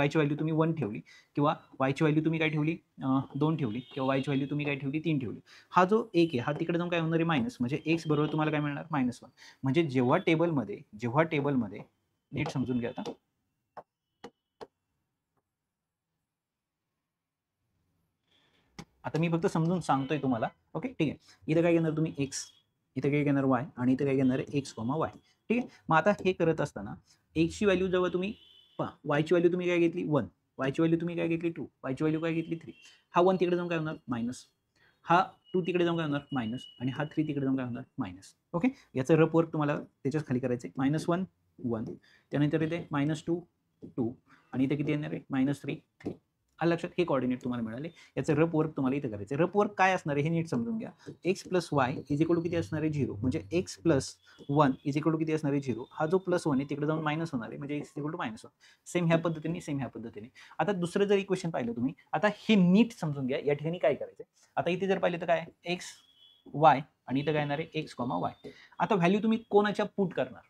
ची व्हॅल्यू तुम्ही 1 ठेवली किंवा y ची व्हॅल्यू तुम्ही काय ठेवली 2 ठेवली किंवा y ची व्हॅल्यू तुम्ही काय ठेवली 3 ठेवली. हा जो 1 आहे हा तिकडे जाऊन काय होणार आहे मायनस म्हणजे x बरोबर तुम्हाला काय मिळणार -1 म्हणजे जेव्हा टेबलमध्ये नीट समजून घ्या आता. आता मी फक्त समजून सांगतोय तुम्हाला. ओके ठीक आहे. इथं काय घेणार तुम्ही x, इथं काय घेणार y आणि इथं काय घेणार आहे x, y. ठीक आहे. मग आता हे करत असताना x ची व्हॅल्यू जेव्हा तुम्ही पहा y ची व्हॅल्यू तुम्ही काय घेतली 1, y ची व्हॅल्यू तुम्ही काय घेतली 2, y ची व्हॅल्यू काय घेतली 3. हा 1 तिकडे जाऊन काय होणार मायनस, हा 2 तिकडे जाऊन काय होणार मायनस आणि हा 3 तिकडे जाऊन काय होणार मायनस. ओके. याचं रफ वर्क तुम्हाला त्याच्याच खाली करायचं आहे. -1 1 त्यानंतर इथे -2 2 आणि इथे किती येणार आहे -3 3. आलं लक्षात? हे कोऑर्डिनेट तुम्हाला मिळाले. याचं रफ वर्क तुम्हाला इथं करायचं आहे. रफ वर्क काय असणार आहे हे नीट समजून घ्या. x + y = किती असणार आहे 0 म्हणजे x + 1 = किती असणार आहे 0. हा जो +1 आहे तिकडे जाऊन मायनस होणार आहे म्हणजे x = -1. सेम ह्या पद्धतीने. आता दुसरं जर इक्वेशन पाहिलं तुम्ही, आता हे नीट समजून घ्या. या ठिकाणी काय करायचं आता इथे जर पाहिलं तर काय x y आणि इथं काय येणार आहे x, y. आता व्हॅल्यू तुम्ही कोणाच्या पुट करणार?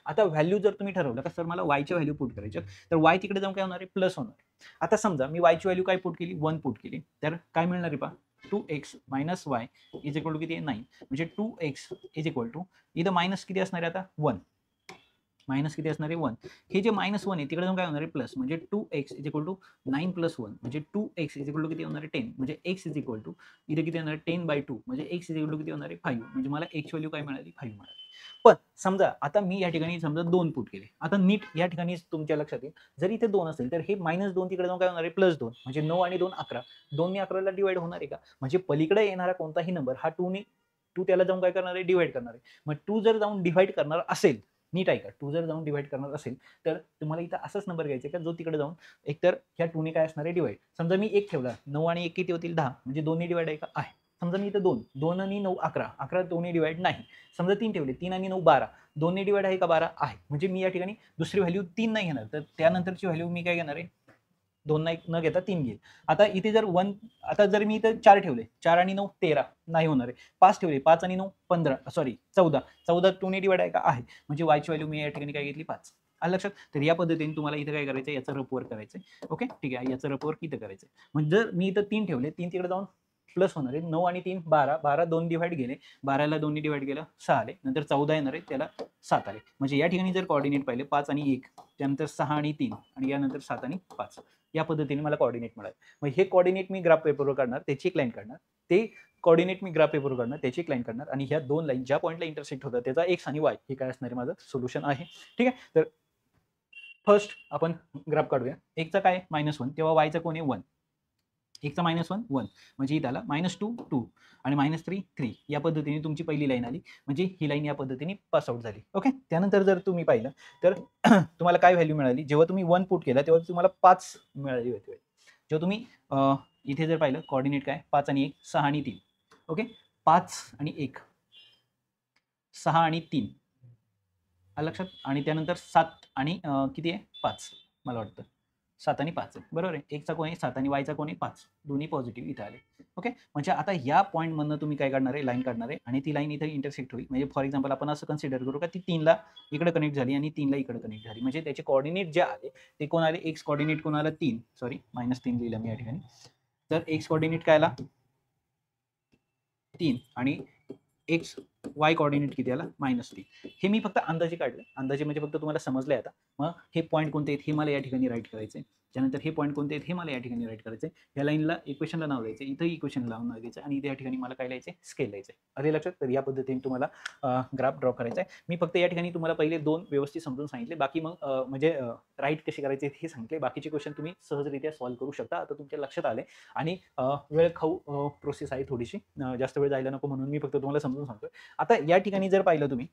आता व्हॅल्यू जर तुम्ही ठरवलं का सर मला y ची व्हॅल्यू पुट करायची तर y तिकडे जाऊन काय होणार आहे प्लस होणार आहे. आता समजा मी y ची व्हॅल्यू काय पुट केली 1 पुट केली तर काय मिळणार आहे पहा 2x - y = किती आहे 9 म्हणजे 2x = इथं मायनस किती असणार आहे आता 1 मायनस किती असणार आहे 1. हे जे -1 आहे तिकडे जाऊन काय होणार आहे प्लस म्हणजे 2x = 9 + 1 म्हणजे 2x किती होणार आहे 10 म्हणजे x इथे किती येणार आहे 10/2 म्हणजे x किती होणार आहे 5 म्हणजे मला x व्हॅल्यू काय मिळाली 5 मिळाली. पण समजा आता मी या ठिकाणी समजा 2 पुट केले. आता नीट या ठिकाणी तुमच्या लक्षात येईल जर इथे 2 असेल तर हे -2 तिकडे जाऊन काय होणार आहे +2 म्हणजे 9 आणि 2 11. 2 ने 11 ला डिवाइड होणार आहे का? म्हणजे पलीकडे येणारा कोणताही नंबर हा 2 त्याला जाऊन काय करणार आहे डिवाइड करणार आहे. मग 2 जर जाऊन डिवाइड करणार असेल नीट ऐका 2 जर जाऊन डिवाइड करणार असेल तर तुम्हाला इथं असाच नंबर घ्यायचा का जो तिकडे जाऊन एकतर ह्या 2 ने काय असणार आहे डिवाइड. समजा मी 1 ठेवला 9 आणि 1 किती होतील 10 म्हणजे 2 ने डिवाइड आहे का आहे. समजा मी इथं 2 आणि 9 11 11 2 ने डिवाइड नाही. समजा 3 ठेवले 3 आणि 9 12 2 ने डिवाइड आहे का 12 आहे. म्हणजे मी या ठिकाणी दुसरी व्हॅल्यू 3 नाही घेणार तर त्यानंतरची व्हॅल्यू मी काय घेणार आहे 2 न घेता 3 घेईल. आता इथे जर 1 आता जर मी इथं 4 ठेवले 4 आणि 9 13 नाही होणार आहे. 5 ठेवले 5 आणि 9 15 सॉरी 14 14 2 ने डिवाइड आहे का आहे. म्हणजे y ची व्हॅल्यू मी या ठिकाणी काय घेतली 5. आलं लक्षात? तर या पद्धतीने तुम्हाला इथे काय करायचं याचं रफ वर्क करायचं ओके ठीक आहे. याचं रफ वर्क इथं करायचं म्हणजे जर मी इथं 3 ठेवले 3 तिकडे जाऊन प्लस होणार आहे 9 आणि 3 12 12 2 डिवाइड गेले 12 ला 2 ने डिवाइड केलं 6 आले नंतर 14 येणार आहे त्याला 7 आले म्हणजे या ठिकाणी जर कोऑर्डिनेट पाहिले 5 आणि 1 त्यानंतर 6 आणि 3 आणि यानंतर 7 आणि 5 या पद्धतीने मला कोऑर्डिनेट मिळाले. मग हे कोऑर्डिनेट मी ग्राफ पेपरवर काढणार त्याची एक लाईन काढणार ते कोऑर्डिनेट मी ग्राफ पेपरवर काढणार त्याची एक लाईन काढणार आणि ह्या दोन लाईन ज्या पॉईंटला इंटरसेक्ट होतात त्याचा x आणि y हे काय असणार आहे माझं सोल्युशन आहे. ठीक आहे. तर फर्स्ट आपण ग्राफ काढूया. x चा काय -1 तेव्हा y चा कोण आहे 1 1 चा -1 1 म्हणजे इथं आला -2 2 आणि -3 3 या पद्धतीने तुमची पहिली लाईन आली म्हणजे ही लाईन या पद्धतीने पास आउट झाली. ओके. त्यानंतर जर तुम्ही पाहिलं तर तुम्हाला काय व्हॅल्यू मिळाली जेव्हा तुम्ही 1 पुट केला तेव्हा तुम्हाला 5 मिळाली होती. जेव्हा तुम्ही इथे जर पाहिलं कोऑर्डिनेट काय 5 आणि 1 6 आणि 3 ओके 5 आणि 1 6 आणि 3 आलं लक्षात आणि त्यानंतर 7 आणि किती आहे 5 मला वाटतं 7 आणि 5 आहे बरोबर आहे. x चा कोण आहे 7 आणि y चा कोण आहे 5 दोन्ही पॉझिटिव्ह इथे आले. ओके म्हणजे आता या पॉईंटमधनं तुम्ही काय काढणार आहे लाईन काढणार आहे आणि ती लाईन इथे इंटरसेक्ट होईल म्हणजे फॉर एक्झाम्पल आपण असं कन्सिडर करू का ती 3 ला इकडे कनेक्ट झाली आणि 3 ला इकडे कनेक्ट झाली म्हणजे त्याचे कोऑर्डिनेट जे आले ते कोण आले x कोऑर्डिनेट कोण आला 3 सॉरी -3 लिहिलं मी या ठिकाणी तर x कोऑर्डिनेट काय आला 3 आणि x y कोऑर्डिनेट किती आला -3 हे मी फक्त अंदाजे काढले अंदाजे म्हणजे फक्त तुम्हाला समजलंय आता. मग हे पॉईंट कोणते आहेत हे मला या ठिकाणी राईट करायचे त्यानंतर हे पॉईंट कोणते आहेत हे मला या ठिकाणी राईट करायचे या लाईनला इक्वेशनला नाव द्यायचं इथं इक्वेशन नाव द्यायचं आणि इथे या ठिकाणी मला काय लिहायचं स्केल द्यायचं अरे लक्षात. तर या पद्धतीने तुम्हाला ग्राफ ड्रॉ करायचा आहे. मी फक्त या ठिकाणी तुम्हाला पहिले 2 व्यवस्थित समजून सांगितले बाकी मग म्हणजे राईट कशी करायचे हे सांगितले बाकीचे क्वेश्चन तुम्ही सहजरित्या सॉल्व्ह करू शकता. आता तुमच्या लक्षात आले आणि वेळ खाऊ प्रोसेस आहे थोडीशी जास्त वेळ जायला नको म्हणून मी फक्त तुम्हाला समजून सांगतोय. आता या ठिकाणी जर पाहिलं तुम्ही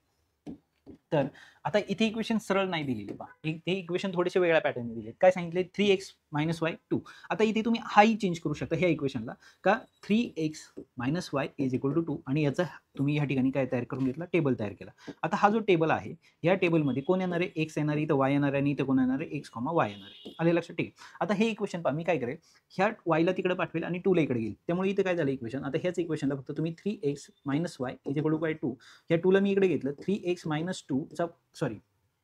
तर आता इथे इक्वेशन सरळ नाही दिलेली पहा, ते इक्वेशन थोडेसे वेगळ्या पॅटर्नने दिले. काय सांगितले 3x - y 2. आता इथे तुम्ही हाही चेंज करू शकता ह्या इक्वेशनला का 3x - y = 2 आणि याचा तुम्ही या ठिकाणी काय तयार करून घेतला, टेबल तयार केला. आता हा जो टेबल आहे या टेबलमध्ये कोण येणार आहे, x येणार आहे, इथं y येणार आहे आणि इथं कोण येणार आहे, x, y येणार आहे. आले लक्षात? ठीक आहे. आता हे इक्वेशन पहा मी काय करेल, ह्या y ला तिकडे पाठवेल आणि 2 ला इकडे घेईल. त्यामुळे इथे काय झालं इक्वेशन, आता ह्याच इक्वेशनला फक्त तुम्ही 3x - y = 2 या 2 ला मी इकडे घेतलं 3x - 2 चा सॉरी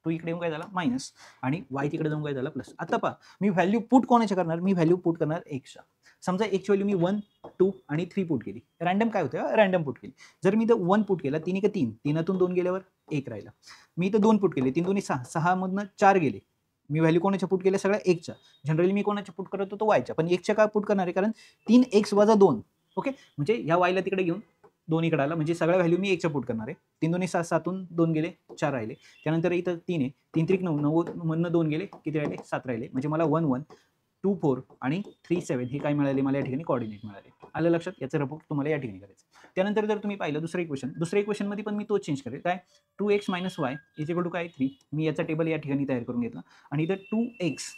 2 इकडे येऊन काय झाला मायनस आणि y तिकडे जाऊन काय झाला प्लस. आता पहा मी व्हॅल्यू पुट कोणाच्या करणार, मी व्हॅल्यू पुट करणार xच्या. समजा x व्हॅल्यू मी 1, 2 आणि 3 पुट केली. रँडम काय होतं, रँडम पुट केली. जर मी इथं 1 पुट केला 3 1 3, 3तून 2 गेल्यावर 1 राहिला. मी इथं 2 पुट केले 3 2 6, 6 मधनं 4 गेले. मी व्हॅल्यू कोणाच्या पुट केल्या, सगळ्या एक्सच्या. जनरली मी कोणाच्या पुट करत होतो वायच्या, पण एक्सच्या का पुट करणार आहे, कारण 3x - 2 ओके, म्हणजे ह्या वायला तिकडे घेऊन 2 इकडे आला, म्हणजे सगळ्या व्हॅल्यू मी एक्सच्या पुट करणार आहे. 3 2 7, 7तून 2 गेले 4 राहिले. त्यानंतर इथं 3 आहे, 3 3 9, 9 मधनं 2 गेले किती राहिले 7 राहिले. म्हणजे मला 1 1 2 4 आणि 3 7 हे काय मिळाले मला या ठिकाणी कोऑर्डिनेट मिळाले. आलं लक्षात? याचं रिपोर्ट तुम्हाला या ठिकाणी करायचं. त्यानंतर जर तुम्ही पाहिलं दुसरं इक्वेशन मध्ये पण मी तो चेंज करेल. काय 2x - y = काय 3. मी याचा टेबल या ठिकाणी तयार करून घेतला आणि इथं 2x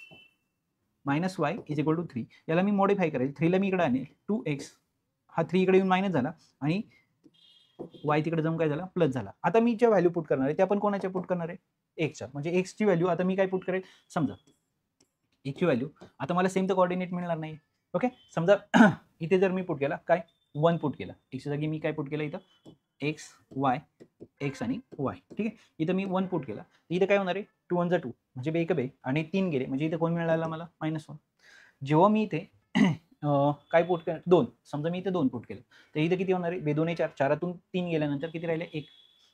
- y = 3 याला मी मॉडिफाय करेल. 3 ला मी इकडे आणेल 2x हा 3 इकडे येऊन मायनस झाला आणि y तिकडे जाऊन काय झाला प्लस झाला. आता मी ज्या व्हॅल्यू पुट करणार आहे त्या पण कोणाच्या पुट करणार आहे, x च्या. म्हणजे x ची व्हॅल्यू आता मी काय पुट करेल, समजा x ची व्हॅल्यू आता मला सेम तर कोऑर्डिनेट मिळणार नाही. ओके, समजा इथे जर मी पुट केला काय 1 पुट केला, x च्या जागी मी काय पुट केलं इथं x y x आणि y. ठीक आहे, इथं मी 1 पुट केला, इथं काय होणार आहे 2 1 2 म्हणजे बे 1 बे आणि 3 गेले, म्हणजे इथं कोण मिळाला मला -1. जेव्हा मी इथे काय पुट केलं 2, समजा मी इथे 2 पुट केलं तर इथे किती होणार आहे, 2 2 4, 4तून 3 गेल्यानंतर किती राहिले 1.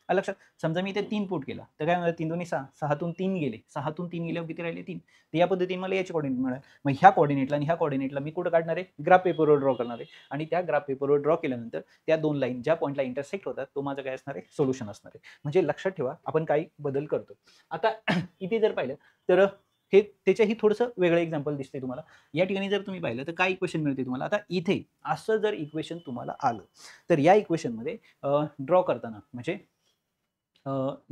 लक्षात? समजा मी इथे 3 पुट केला तर काय होणार 3 2 6, 6तून 3 गेले, 6तून 3 गेल्यावर किती राहिले 3. तर या पद्धतीने मला याचे कोऑर्डिनेट मिळाले. मग ह्या कोऑर्डिनेटला आणि ह्या कोऑर्डिनेटला मी कुठं काढणार आहे, ग्राफ पेपरवर ड्रॉ करणार आहे आणि त्या ग्राफ पेपरवर ड्रॉ केल्यानंतर त्या दोन लाईन ज्या पॉईंटला इंटरसेक्ट होतात तो माझा काय असणार आहे, सोल्युशन असणार आहे. म्हणजे लक्षात ठेवा आपण काही बदल करतो. आता इथे जर पाहिलं तर हे त्याच्याही थोडंसं वेगळं एक्झाम्पल दिसते तुम्हाला. या ठिकाणी जर तुम्ही पाहिलं तर काय इक्वेशन मिळते तुम्हाला. आता इथे असं जर इक्वेशन तुम्हाला आलं तर या इक्वेशनमध्ये ड्रॉ करताना म्हणजे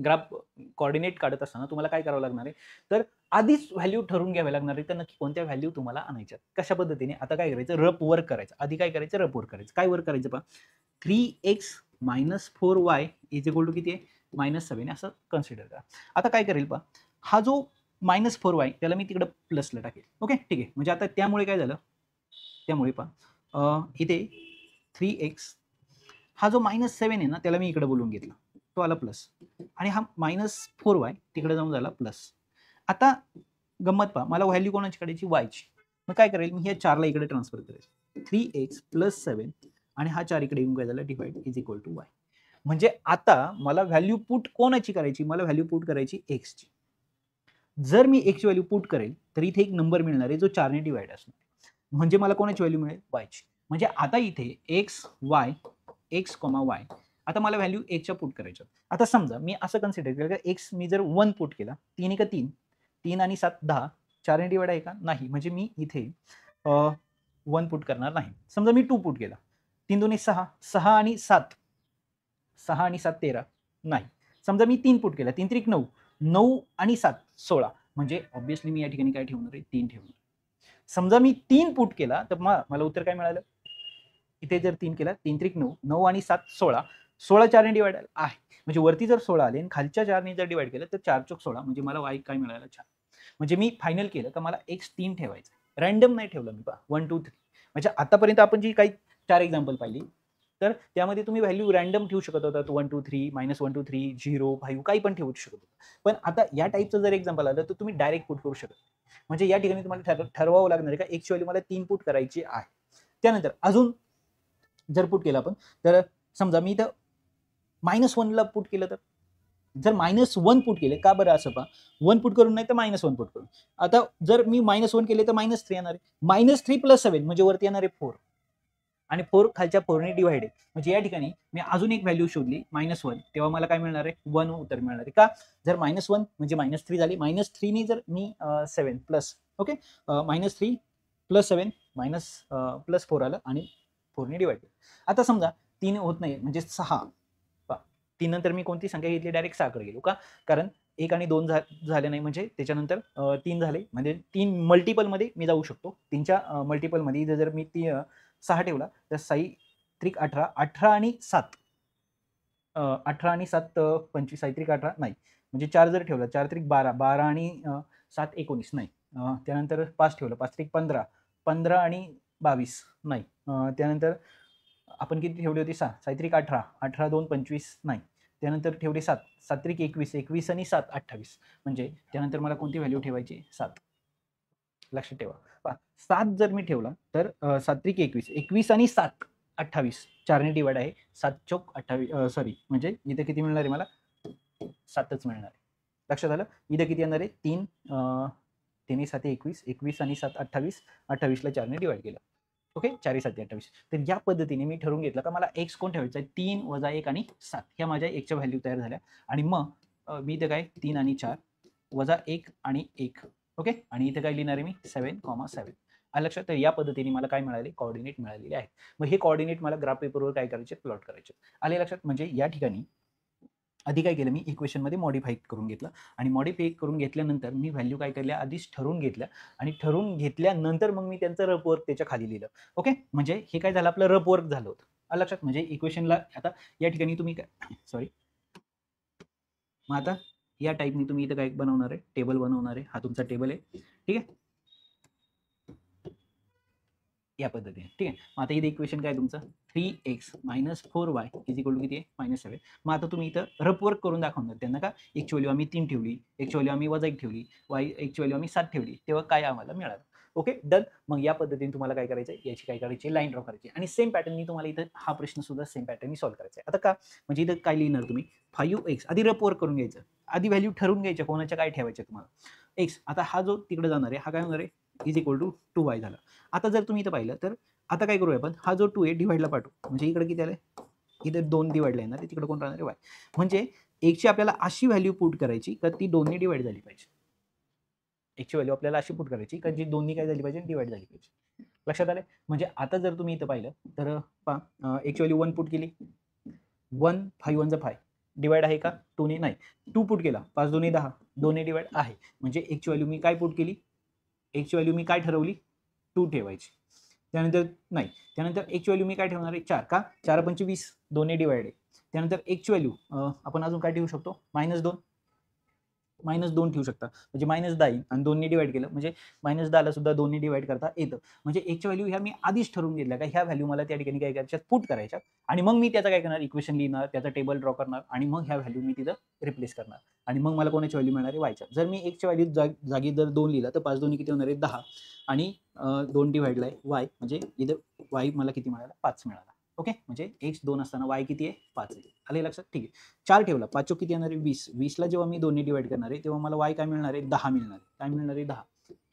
ग्राफ कोऑर्डिनेट काढत असताना तुम्हाला काय करावं लागणार आहे, तर आधीच व्हॅल्यू ठरवून घ्यावे लागणार आहे तर नक्की कोणत्या व्हॅल्यू तुम्हाला आणायच्या. कशा पद्धतीने, आता काय करायचं, रफ वर्क करायचं. आधी काय करायचं, रफ वर्क करायचं. काय वर्क करायचं पहा, 3x - 4y = किती आहे -7 असं कन्सिडर करा. आता काय करेल पहा, हा जो -4y त्याला मी तिकडे प्लसला टाकेल. ओके, ठीक आहे. म्हणजे आता त्यामुळे काय झालं, त्यामुळे पहा इथे 3x हा जो -7 आहे ना त्याला मी इकडे बोलवून घेतला, तो आला प्लस आणि हा -4y तिकडे जाऊन झाला प्लस. आता गंमत पहा, मला व्हॅल्यू कोणाची काढायची, y ची. मग काय करेल मी ह्या 4 ला इकडे ट्रान्सफर करेल, 3x + 7 आणि हा 4 इकडे येऊन काय झाला डिवाइड = y. म्हणजे आता मला व्हॅल्यू पुट कोणाची करायची, मला व्हॅल्यू पुट करायची x ची. जर मी x ची व्हॅल्यू पुट करेल तर इथे एक नंबर मिळणार आहे जो 4 ने डिवाइड असणार आहे. म्हणजे मला कोणाची व्हॅल्यू मिळेल, y ची. म्हणजे आता इथे x y x, y आता मला व्हॅल्यू x च्या पुट करायच्या. आता समजा मी असं कन्सिडर केलं की x मी जर 1 पुट केला, 3 1 3, 3 आणि 7 10, 4 ने डिवाइड आहे का, नाही. म्हणजे मी इथे 1 पुट करणार नाही. समजा मी 2 पुट केला, 3 2 6, 6 आणि 7, 6 आणि 7 13, नाही. समजा मी 3 पुट केला, 3 3 9, 9 आणि 7 16, म्हणजे ऑब्व्हियसली मी या ठिकाणी काय ठेवणार आहे, 3 ठेवणार. समजा मी 3 पुट केला तर मला उत्तर काय मिळालं, इथे जर 3 केला 3 3 9, 9 आणि 7 16, 16 4 ने डिवाइड आहे. म्हणजे वरती जर 16 आले आणि खालच्या 4 ने जर डिवाइड केलं तर 4 चौक 16, म्हणजे मला y काय मिळालं 4. म्हणजे मी फायनल केलं का मला x 3 ठेवायचं, रँडम नाही ठेवलं मी पहा 1 2 3. म्हणजे आतापर्यंत आपण जी काही 4 एक्झाम्पल पाहिली तर त्यामध्ये तुम्ही व्हॅल्यू रँडम ठेवू शकत होता, 1 2 3 -1 2 3 0 5 काही पण ठेवू शकत होता. पण आता या टाईपचं जर एक्झाम्पल आलं तर तुम्ही डायरेक्ट पुट करू शकत. म्हणजे या ठिकाणी तुम्हाला ठरवावं लागणार आहे का x ची व्हॅल्यू मला 3 पुट करायची आहे. त्यानंतर अजून जर पुट केलं आपण तर समजा मी इथं -1 ला पुट केलं तर, जर -1 पुट केले का बरं असं पहा, 1 पुट करून नाही तर -1 पुट करून. आता जर मी -1 केले तर -3 येणार आहे, -3 + 7 म्हणजे वरती येणार आहे 4 आणि 4 खालच्या 4 ने डिवाइड आहे. म्हणजे या ठिकाणी मी अजून एक व्हॅल्यू शोधली -1, तेव्हा मला काय मिळणार आहे, 1 उत्तर मिळणार आहे. का, जर -1 म्हणजे -3 झाली, -3 ने जर मी 7 प्लस ओके -3 + 7 +4 आलं आणि 4 ने डिवाइड केलं. आता समजा 3 होत नाही म्हणजे 6, 3 नंतर मी कोणती संख्या घेतली, डायरेक्ट 6 कडे गेलो. का? कारण 1 आणि 2 झाले नाही, म्हणजे त्याच्यानंतर 3 झाले, म्हणजे 3 मल्टिपलमध्ये मी जाऊ शकतो. 3च्या मल्टिपलमध्ये इथे जर मी 6 ठेवला तर 6 त्रिक 18, 18 आणि 7 18 आणि 7 25, 6 त्रिक 18 नाही, म्हणजे 4 जर ठेवलं 4 त्रिक 12, 12 आणि 7 19 नाही. त्यानंतर 5 ठेवलं 5 त्रिक 15, 15 आणि 22 नाही. त्यानंतर आपण किती ठेवली होती 6, 6 त्रिक 18, 18 2 25 नाही. त्यानंतर ठेवली 7, 7 त्रिक 21, 21 आणि 7 28, म्हणजे त्यानंतर मला कोणती व्हॅल्यू ठेवायची? 7. लक्षात ठेवा. 7 जर मी ठेवला तर 7 त्रिक 21, 21 आणि 7 28, 4 ने डिवाइड आहे. 7 चौक 28, सॉरी, म्हणजे इथे किती मिळणार आहे मला? 7च मिळणार आहे. लक्षात आलं? इथे किती येणार आहे? 3 3 7 21, 21 आणि 7 28, 28ला 4 ने डिवाइड केलं. ओके, 4 7 28. तर या पद्धतीने मी ठरवून घेतलं का मला एक्स कोण ठेवायचा आहे? 3 वजा 1 आणि 7 ह्या माझ्या एक्सच्या व्हॅल्यू तयार झाल्या. आणि मग मी इथे काय 3 आणि 4 वजा 1 आणि 1. ओके, आणि इथे काय लिहिणार आहे मी? 7,7. आलं लक्षात? तर या पद्धतीने मला काय मिळाले? कोऑर्डिनेट मिळालेले आहेत. मग हे कोऑर्डिनेट मला ग्राफ पेपरवर काय करायचे? प्लॉट करायचे. आले लक्षात? म्हणजे या ठिकाणी आधी काय केलं मी? इक्वेशनमध्ये मॉडिफाय करून घेतलं, आणि मॉडिफाय करून घेतल्यानंतर मी व्हॅल्यू काय केल्या? आधीच ठरवून घेतल्या, आणि ठरवून घेतल्यानंतर मग मी त्यांचं रफ वर्क त्याच्या खाली लिहिलं. ओके, म्हणजे हे काय झालं? आपलं रफ वर्क झालं होतं. आलं लक्षात? म्हणजे इक्वेशनला आता या ठिकाणी तुम्ही काय, सॉरी, मग आता या टाईपनी तुम्ही इथं काय बनवणार आहे? टेबल बनवणार आहे. हा तुमचा टेबल आहे, ठीक आहे, या पद्धतीने. ठीक आहे. मग आता इथे इक्वेशन काय तुमचं? 3x - 4y is equal to किती आहे? -7. मग आता तुम्ही इथं रफ वर्क करून दाखवणार त्यांना का एक्सची व्हॅल्यू आम्ही 3 ठेवली, एक्सची व्हॅल्यू आम्ही -1 ठेवली, एक्सची व्हॅल्यू आम्ही 7 ठेवली, तेव्हा काय आम्हाला मिळालं. Okay, done. मग या पद्धतीने तुम्हाला काय करायचं आहे? याची काय करायची? लाईन ड्रॉ करायची, आणि सेम पॅटर्ननी तुम्हाला इथं हा प्रश्न सुद्धा सेम पॅटर्ननी सॉल्व्ह करायचा आहे. आता का? म्हणजे इथं काय लिहिणार तुम्ही? 5x आधी रफ वर्क करून घ्यायचं, आधी व्हॅल्यू ठरवून घ्यायच्या कोणाच्या काय ठेवायच्या तुम्हाला. एक्स आता हा जो तिकडे जाणार आहे हा काय होणार आहे? इज इक्वल टू 2y झाला. आता जर तुम्ही इथं पाहिलं तर आता काय करूया आपण? हा जो 2 आहे डिवाइडला पाठवू, म्हणजे इकडे किती आलंय? इथे 2 डिवाइडला येणार आहे, तिकडे कोण राहणार आहे? y. म्हणजे एक्सची आपल्याला अशी व्हॅल्यू पुट करायची का ती 2 ने डिवाइड झाली पाहिजे. एक्सची व्हॅल्यू आपल्याला अशी पुट करायची का जी 2 ने काय झाली पाहिजे? डिवाइड झाली पाहिजे. लक्षात आलंय? म्हणजे आता जर तुम्ही इथं पाहिलं तर पहा, एक्सची व्हॅल्यू 1 पुट केली, 1 5 1 5 डिवाइड आहे का? 2 ने नाही. 2 पुट केला, 5 2 10, 2 ने डिवाइड आहे. म्हणजे एक्सची व्हॅल्यू मी काय पुट केली? एक्सची व्हॅल्यू मी काय ठरवली? 2 ठेवायची. त्यानंतर नाही, त्यानंतर एक्सची व्हॅल्यू मी काय ठेवणार आहे? 4. का? 4 पंचे 20, 2 ने डिवाइड आहे. त्यानंतर एक्सची व्हॅल्यू आपण अजून काय ठेवू शकतो? -2. -2 ठेवू शकता, म्हणजे -10 येईल, आणि 2 ने डिवाइड केलं म्हणजे -10 ला सुद्धा 2 ने डिवाइड करता येतं. म्हणजे एक्सच्या व्हॅल्यू ह्या मी आधीच ठरवून घेतल्या का ह्या व्हॅल्यू मला त्या ठिकाणी काय करायच्या? पुट करायच्या, आणि मग मी त्याचा काय करणार? इक्वेशन लिहिणार, त्याचा टेबल ड्रॉ करणार, आणि मग ह्या व्हॅल्यू मी तिथं रिप्लेस करणार, आणि मग मला कोणाची व्हॅल्यू मिळणार आहे? वायच्या. जर मी एक्सच्या व्हॅल्यू जागी जर 2 लिहिला तर 5 2 किती होणार आहे? 10, आणि 2 डिवाइडला आहे वाय, म्हणजे इथं वाय मला किती मिळाला? 5 मिळाला. ओके, म्हणजे एक्स 2 असताना वाय किती आहे? 5 आहे. आले लक्षात? ठीक आहे. 4 ठेवला, 5 चौक किती येणार आहे? 20. 20ला जेव्हा मी 2 ने डिवाइड करणार आहे तेव्हा मला वाय काय मिळणार आहे? 10 मिळणार आहे. काय मिळणार आहे? 10.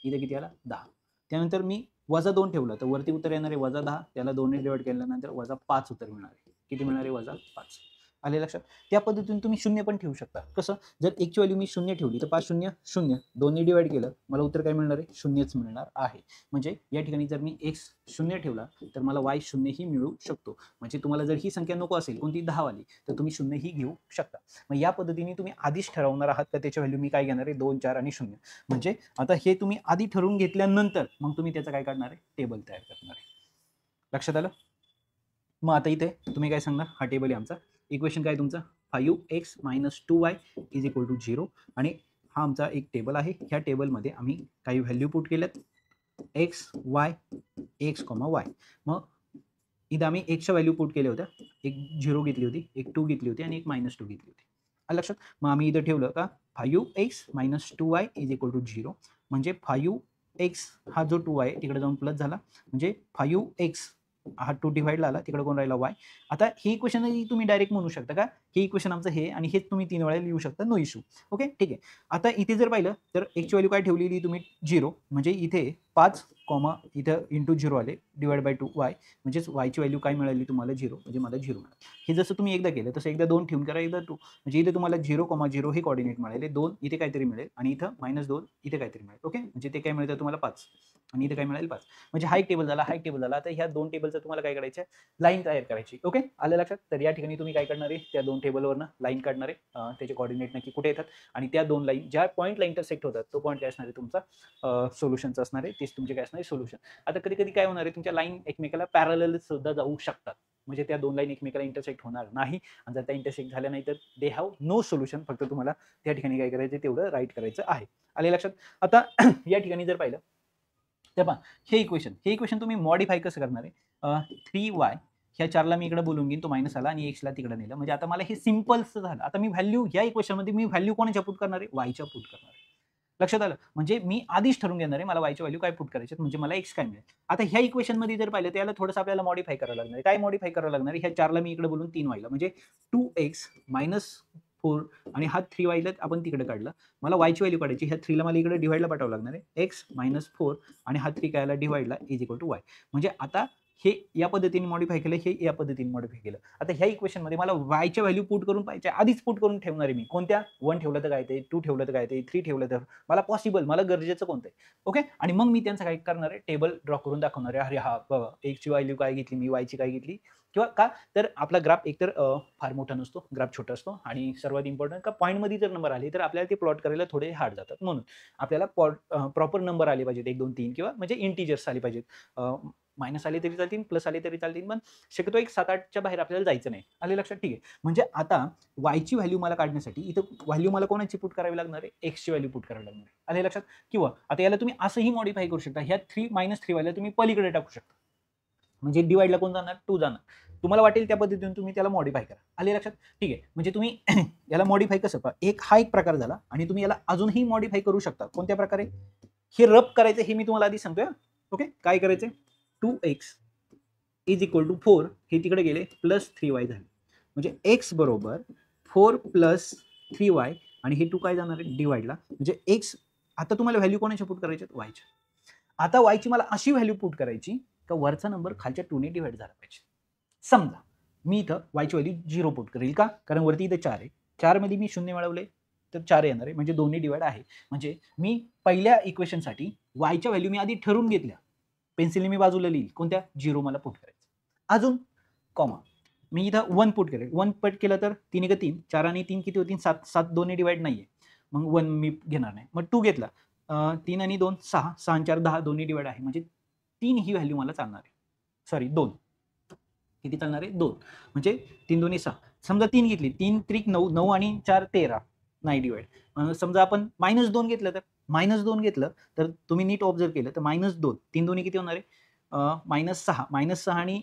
इथे किती आला? 10. त्यानंतर मी -2 ठेवलं तर वरती उत्तर येणार आहे -10, त्याला 2 ने डिवाइड केल्यानंतर -5 उत्तर मिळणार आहे. किती मिळणार आहे? -5. आले लक्षात? त्या पद्धतीने तुम्ही 0 पण ठेवू शकता. कसं? जर एक्सची व्हॅल्यू मी 0 ठेवली तर 5 0 0, 2 ने डिवाइड केलं, मला उत्तर काय मिळणार आहे? 0च मिळणार आहे. म्हणजे या ठिकाणी जर मी एक्स 0 ठेवला तर मला वाय 0 ही मिळू शकतो. म्हणजे तुम्हाला जर ही संख्या नको असेल, कोणती 10 वाली, तर तुम्ही 0 ही घेऊ शकता. मग या पद्धतीने तुम्ही आधीच ठरवणार आहात का त्याची व्हॅल्यू मी काय घेणार आहे? 2 4 आणि 0. म्हणजे आता हे तुम्ही आधी ठरवून घेतल्यानंतर मग तुम्ही त्याचं काय करणार आहे? टेबल तयार करणार आहे. लक्षात आलं? मग आता इथे तुम्ही काय सांगणार? हा टेबल आहे आमचा. इक्वेशन काय तुमचं? 5x - 2y is equal to 0, आणि हा आमचा एक टेबल आहे. ह्या टेबलमध्ये आम्ही काही व्हॅल्यू पुट केल्यात, x y x, y. मग इथं आम्ही एक्सच्या व्हॅल्यू पुट केल्या होत्या. एक 0 घेतली होती, एक 2 घेतली होती, आणि एक -2 घेतली होती. आलं लक्षात? मग आम्ही इथं ठेवलं का 5x - 2y is equal to 0, म्हणजे 5x हा जो 2 आहे तिकडे जाऊन प्लस झाला, म्हणजे 5x हा 2 डिवाइडला आला, तिकडे कोण राहिला? y. आता हे इक्वेशन तुम्ही डायरेक्ट म्हणू शकता का हे इक्वेशन आमचं हे, आणि हेच तुम्ही 3 वेळा लिहू शकता, नो इश्यू. ओके, ठीक आहे. आता इथे जर पाहिलं तर एक्सची व्हॅल्यू काय ठेवलेली तुम्ही? 0, म्हणजे इथे 5, कॉमा इथं इंटू 0 आले डिवाइड बाय 2 वाय, म्हणजेच वायची व्हॅल्यू काय मिळाली तुम्हाला 0, म्हणजे मला 0 मिळालं. हे जसं तुम्ही एकदा केलं तसं एकदा 2 ठेवून करा, एकदा 2, म्हणजे इथे तुम्हाला 0,0 हे कोऑर्डिनेट मिळाले, 2 इथे काहीतरी मिळेल आणि इथं -2 इथे काहीतरी मिळेल. ओके, म्हणजे ते काय मिळतं तुम्हाला 5 आणि इथे काय मिळेल 5, म्हणजे हा एक टेबल झाला, हा एक टेबल झाला. आता ह्या 2 टेबलचं तुम्हाला काय करायचं आहे, लाईन तयार करायची. ओके, आलं लक्षात. तर या ठिकाणी तुम्ही काय करणार आहे, त्या 2 टेबलवरनं लाईन काढणार आहे, त्याचे कोऑर्डिनेट नक्की कुठे येतात आणि त्या 2 लाईन ज्या पॉईंटला इंटरसेक्ट होतात तो पॉईंट काय असणार आहे तुमचा सोल्युशनचा असणार आहे, तेच तुमचे काय असणार आहे सोल्युशन. आता कधी कधी काय होणार आहे, तुमच्या लाईन एकमेकाला पॅरलल सुद्धा जाऊ शकतात, म्हणजे त्या 2 लाईन एकमेकाला इंटरसेक्ट होणार नाही आणि जर त्या इंटरसेक्ट झाल्या नाही तर दे हॅव नो सोल्युशन. फक्त तुम्हाला त्या ठिकाणी काय करायचं तेवढं राईट करायचं आहे. आले लक्षात. आता या ठिकाणी जर पाहिलं तर पहा, हे इक्वेशन तुम्ही मॉडिफाय कसं करणार आहे, 3y ह्या 4ला मी इकडे बोलून घेईन, तो मायनस आला आणि x ला तिकडे नेलं, म्हणजे आता मला हे सिम्पलच झालं. आता मी व्हॅल्यू या इक्वेशनमध्ये मी व्हॅल्यू कोणाच्या पुट करणार आहे, वायच्या पुट करणार आहे. लक्षात आलं. म्हणजे मी आधीच ठरवून घेणार आहे मला वायची व्हॅल्यू काय पुट करायची, म्हणजे मला x काय मिळेल. आता ह्या इक्वेशनमध्ये जर पाहिलं तर याला थोडंसं आपल्याला मॉडिफाय करावं लागणार आहे. काय मॉडिफाय करावं लागणार आहे, ह्या 4ला मी इकडे बोलून 3y ला, म्हणजे 2x - 4 आणि हा 3y ला आपण तिकडे काढलं. मला वायची व्हॅल्यू काढायची, ह्या 3 ला मला इकडे डिवाइडला पाठवावं लागणार आहे, x - 4 आणि हा 3 काय आला डिवाइडला इज इक्वल टू वाय. म्हणजे आता हे या पद्धतीने मॉडिफाय केलं, हे या पद्धतीने मॉडिफाय केलं. आता ह्या इक्वेशनमध्ये मला वायच्या व्हॅल्यू पुट करून पाहिजे, आधीच पुट करून ठेवणार आहे मी. कोणत्या, 1 ठेवलं तर काय ते, 2 ठेवलं तर काय ते, 3 ठेवलं तर मला पॉसिबल, मला गरजेचं कोणतं आहे. ओके, आणि मग मी त्यांचं काय करणार आहे, टेबल ड्रॉ करून दाखवणार आहे. अरे हा बघा, एक्सची व्हॅल्यू काय घेतली मी, वायची काय घेतली, किंवा का तर आपला ग्राफ एकतर फार मोठा नसतो, ग्राफ छोटा असतो आणि सर्वात इम्पॉर्टंट का पॉईंटमध्ये जर नंबर आले तर आपल्याला ते प्लॉट करायला थोडे हार्ड जातात. म्हणून आपल्याला प्रॉपर नंबर आले पाहिजेत, 1 2 3 किंवा म्हणजे इंटिजर्स आले पाहिजेत. मायनस आले तरी चालतील, प्लस आले तरी चालतील, पण शक्यतो एक 7-8च्या बाहेर आपल्याला जायचं नाही. आले लक्षात. ठीक आहे, म्हणजे आता वायची व्हॅल्यू मला काढण्यासाठी इथं व्हॅल्यू मला कोणाची पुट करावी लागणार आहे, एक्सची व्हॅल्यू पुट करावी लागणार आहे. आले लक्षात. किंवा आता याला तुम्ही असंही मॉडिफाय करू शकता, ह्या 3 - 3 वाल्या तुम्ही पलीकडे टाकू शकता, म्हणजे डिवाइडला कोण जाणार, 2 जाणार. तुम्हाला वाटेल त्या पद्धतीने तुम्ही त्याला मॉडिफाय करा. आले लक्षात. ठीक आहे, म्हणजे तुम्ही याला मॉडिफाय कसं पहा, हा एक प्रकार झाला आणि तुम्ही याला अजूनही मॉडिफाय करू शकता. कोणत्या प्रकारे, हे रब करायचं हे मी तुम्हाला आधी सांगतोय. ओके, काय करायचंय, 2x इज इक्वल टू 4 हे तिकडे गेले प्लस 3y झाले, म्हणजे x बरोबर 4 प्लस 3y आणि हे 2 काय जाणार आहे डिवाइडला, म्हणजे x. आता तुम्हाला व्हॅल्यू कोणाच्या पुट करायच्या, वायच्या. आता वायची मला अशी व्हॅल्यू पुट करायची का वरचा नंबर खालच्या 2 ने डिवाइड झाला पाहिजे. समजा मी इथं वायची व्हॅल्यू 0 पुट करेल, का कारण वरती इथं 4 आहे, 4 मध्ये मी 0 मिळवले तर 4 येणार आहे, म्हणजे 2 ने डिवाइड आहे. म्हणजे मी पहिल्या इक्वेशनसाठी वायच्या व्हॅल्यू मी आधी ठरवून घेतल्या, पेन्सिलने मी बाजूला लिहिली, कोणत्या, 0 मला पुट करायचं. अजून कॉमा मी इथं 1 पुट करेल, 1 पुट केलं तर 3 × 3 4 आणि 3 किती होतील, 7, 7 2 ने डिवाइड नाहीये, मग 1 मी घेणार नाही. मग 2 घेतला, 3 आणि 2 6, 6 आणि 4 10 2 ने डिवाइड आहे, म्हणजे 3 ही व्हॅल्यू मला चालणार आहे. सॉरी 2 किती चालणार आहे, 2, म्हणजे 3 2 6. समजा 3 घेतली, 3 त्रिक 9, 9 आणि 4 13 नाही डिवाइड. समजा आपण -2 घेतलं तर, -2 घेतलं तर तुम्ही नीट ऑब्झर्व केलं तर -2 3 2 किती होणार आहे, -6 आणि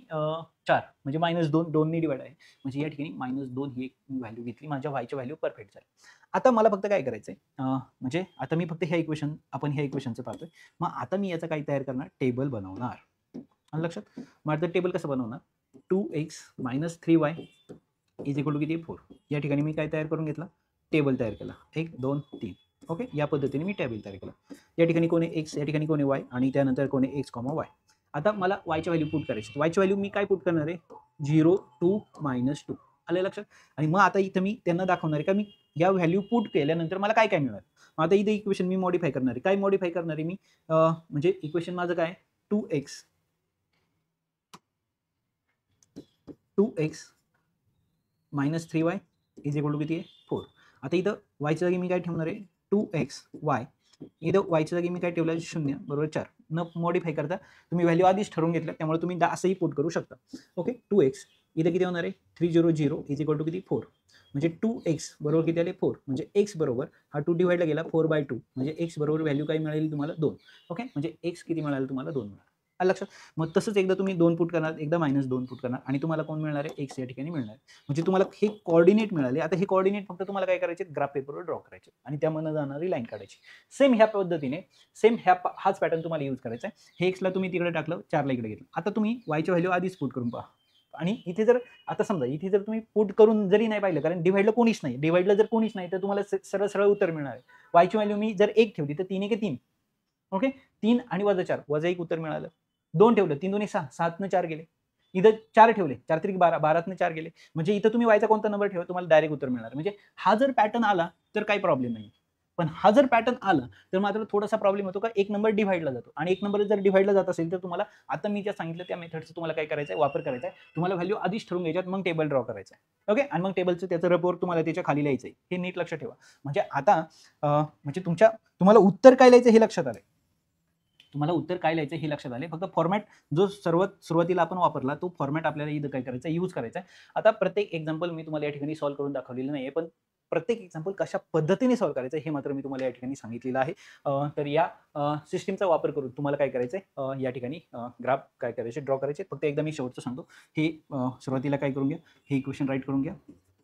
4 म्हणजे -2 2 ने डिवाइड आहे, म्हणजे या ठिकाणी -2 ही एक व्हॅल्यू घेतली, माझ्या वायची व्हॅल्यू परफेक्ट झाली. आता मला फक्त काय करायचंय, म्हणजे आता मी फक्त ह्या इक्वेशनचं पाहतोय. मग आता मी याचा काय तयार करणार, टेबल बनवणार. आलं लक्षात. मग आता टेबल कसं बनवणार, 2x - 3y is equal to किती, 4. या ठिकाणी मी काय तयार करून घेतला, टेबल तयार केला, 1 2 3. ओके, या पद्धतीने मी टेबल तयार केला. या ठिकाणी कोण आहे x, या ठिकाणी कोण आहे y आणि त्यानंतर कोण आहे x, y. आता मला वायची व्हॅल्यू पुट करायची, वायची व्हॅल्यू मी काय पुट करणार आहे, 0 2 -2. आलं लक्षात. आणि मग आता इथं मी त्यांना दाखवणार आहे का मी या व्हॅल्यू पुट केल्यानंतर मला काय काय मिळणार. मग आता इथे इक्वेशन मी मॉडिफाय करणार आहे, काय मॉडिफाय करणार आहे मी, म्हणजे इक्वेशन माझं काय, 2x - 3y is equal to किती आहे, 4. आता इथं वायच्या जागी मी काय ठेवणार आहे, 2xy. इथं वायच्या जागी मी काय ठेवलं, 0 बरोबर 4. न मॉडिफाय करता तुम्ही व्हॅल्यू आधीच ठरवून घेतल्या, त्यामुळे तुम्ही असंही पुट करू शकता. ओके, 2x इथं किती होणार आहे, 300 इज इक्वल टू किती, 4. म्हणजे 2x बरोबर किती आले, 4. म्हणजे x बरोबर हा 2 डिवाइडला गेला 4/2, म्हणजे x बरोबर व्हॅल्यू काय मिळाली तुम्हाला, 2. ओके, म्हणजे x किती मिळालं तुम्हाला, 2 मिळालं. आलं लक्षात. मग तसंच एकदा तुम्ही 2 पुट करणार, एकदा -2 पुट करणार आणि तुम्हाला कोण मिळणार आहे, x या ठिकाणी मिळणार आहे. म्हणजे तुम्हाला हे कोऑर्डिनेट मिळाले. आता हे कोऑर्डिनेट फक्त तुम्हाला काय करायचे, ग्राफ पेपरवर ड्रॉ करायचे आणि त्यामधनं जाणारी लाईन काढायची. सेम ह्या पद्धतीने हाच पॅटर्न तुम्हाला यूज करायचा आहे. हे x ला तुम्ही तिकडे टाकलं, 4 ला इकडे घेतलं. आता तुम्ही वायची व्हॅल्यू आधीच पुट करून पहा. आणि इथे जर आता समजा इथे जर तुम्ही पुट करून जरी नाही पाहिलं, कारण डिवाइडला कोणीच नाही, डिवाइडला जर कोणीच नाही तर तुम्हाला सरळ सरळ उत्तर मिळणार आहे. वायची व्हॅल्यू मी जर 1 ठेवली तर 3 × 3. ओके, 3 आणि वजा 4 वजा 1 उत्तर मिळालं. 2 ठेवलं 3 2 6 7 4 गेले. इथं 4 ठेवले 4 3 12 12 4 गेले. म्हणजे इथं तुम्ही वायचा कोणता नंबर ठेवा तुम्हाला डायरेक्ट उत्तर मिळणार. म्हणजे हा जर पॅटर्न आला तर काही प्रॉब्लेम नाही. पण हा जर पॅटर्न आला तर मात्र थोडासा प्रॉब्लेम होतो का एक नंबर डिव्हाइडला जातो आणि एक नंबर जर डिव्हाइडला जात असेल तर तुम्हाला आता मी ज्या सांगितलं त्या मेथडचं तुम्हाला काय करायचं आहे वापर करायचा आहे. तुम्हाला व्हॅल्यू आधीच ठरवून घ्यायच्यात मग टेबल ड्रॉ करायचं आहे. ओके आणि मग टेबलचं त्याचं रबर तुम्हाला त्याच्या खाली लिहायचं आहे. हे नीट लक्षात ठेवा. म्हणजे आता म्हणजे तुम्हाला उत्तर काय लिहायचं हे लक्षात आलंय. तुम्हाला उत्तर काय लिहायचं हे लक्षात आले. फक्त फॉर्मॅट जो सर्वात सुरुवातीला आपण वापरला तो फॉर्मॅट आपल्याला इथं काय करायचा यूज करायचा आहे. आता प्रत्येक एक्झाम्पल मी तुम्हाला या ठिकाणी सॉल्व्ह करून दाखवलेलं नाहीये, पण प्रत्येक एक्झाम्पल कशा पद्धतीने सॉल्व्ह करायचं हे मात्र मी तुम्हाला या ठिकाणी सांगितलेलं आहे. तर या सिस्टमचा वापर करून तुम्हाला काय करायचंय या ठिकाणी ग्राफ काय करायचे ड्रॉ करायचे. फक्त एकदा मी शेवटचं सांगतो. हे सुरुवातीला काय करून घ्या, हे इक्वेशन राईट करून घ्या.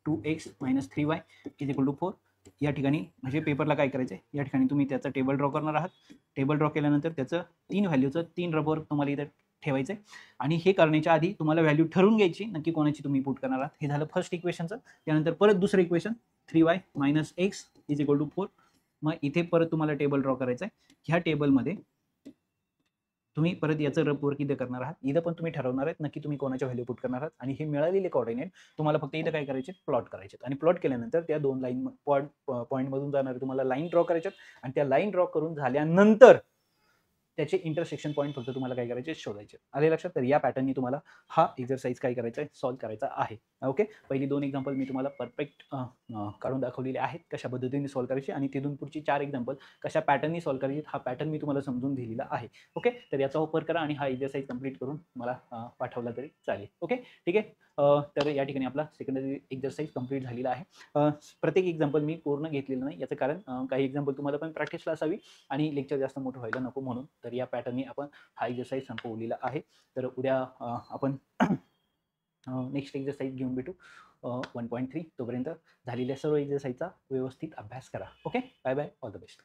2x - 3y = 4 या ठिकाणी म्हणजे पेपरला काय करायचंय या ठिकाणी तुम्ही त्याचा टेबल ड्रॉ करणार आहात. टेबल ड्रॉ केल्यानंतर त्याचं 3 व्हॅल्यूचं 3 रबर तुम्हाला इथं ठेवायचंय आणि हे करण्याच्या आधी तुम्हाला व्हॅल्यू ठरवून घ्यायची नक्की कोणाची तुम्ही पुट करणार आहात. हे झालं फर्स्ट इक्वेशनचं. त्यानंतर परत दुसरं इक्वेशन 3y - x = 4. मग इथे परत तुम्हाला टेबल ड्रॉ करायचं आहे. ह्या टेबलमध्ये तुम्ही परत याचं रफ वर्क इथं करणार आहात. इथं पण तुम्ही ठरवणार आहेत नक्की तुम्ही कोणाच्या व्हॅल्यू पुट करणार आहात आणि हे मिळालेले कोऑर्डिनेट तुम्हाला फक्त इथं काय करायचे प्लॉट करायचे आणि प्लॉट केल्यानंतर त्या दोन लाईन पॉईंटमधून जाणारे तुम्हाला लाईन ड्रॉ करायच्यात आणि त्या लाईन ड्रॉ करून झाल्यानंतर त्याचे इंटरसेक्शन पॉईंट फक्त तुम्हाला काय करायचे शोधायचे. आले लक्षात? तर या पॅटर्ननी तुम्हाला हा एक्सरसाइज काय करायचा आहे सॉल्व्ह करायचा आहे. ओके. पहिली 2 एक्झाम्पल मी तुम्हाला परफेक्ट काढून दाखवलेले आहेत कशा पद्धतीने सॉल्व्ह करायचे आणि तिथून पुढची 4 एक्झाम्पल कशा पॅटर्ननी सॉल्व्ह करायचे हा पॅटर्न मी तुम्हाला समजून दिलेला आहे. ओके. तर याचा वापर करा आणि हा एक्सरसाइज कंप्लीट करून मला पाठवला तरी चालेल. ओके. ठीक आहे. तर या ठिकाणी आपला सेकंडरी एक्सरसाइज कंप्लीट झालेला आहे. प्रत्येक एक्झाम्पल मी पूर्ण घेतलेलं नाही याचं कारण काही एक्झाम्पल तुम्हाला पण प्रॅक्टिसला असावी आणि लेक्चर जास्त मोठं व्हायला नको म्हणून. तर या पॅटर्ननी आपण हा एक्सरसाइज संपवलेला आहे. तर उद्या आपण नेक्स्ट एक्सरसाइज घेऊन भेटू 1.3. तोपर्यंत झालेल्या सर्व एक्सरसाइजचा व्यवस्थित अभ्यास करा. Okay. Bye bye. All the best.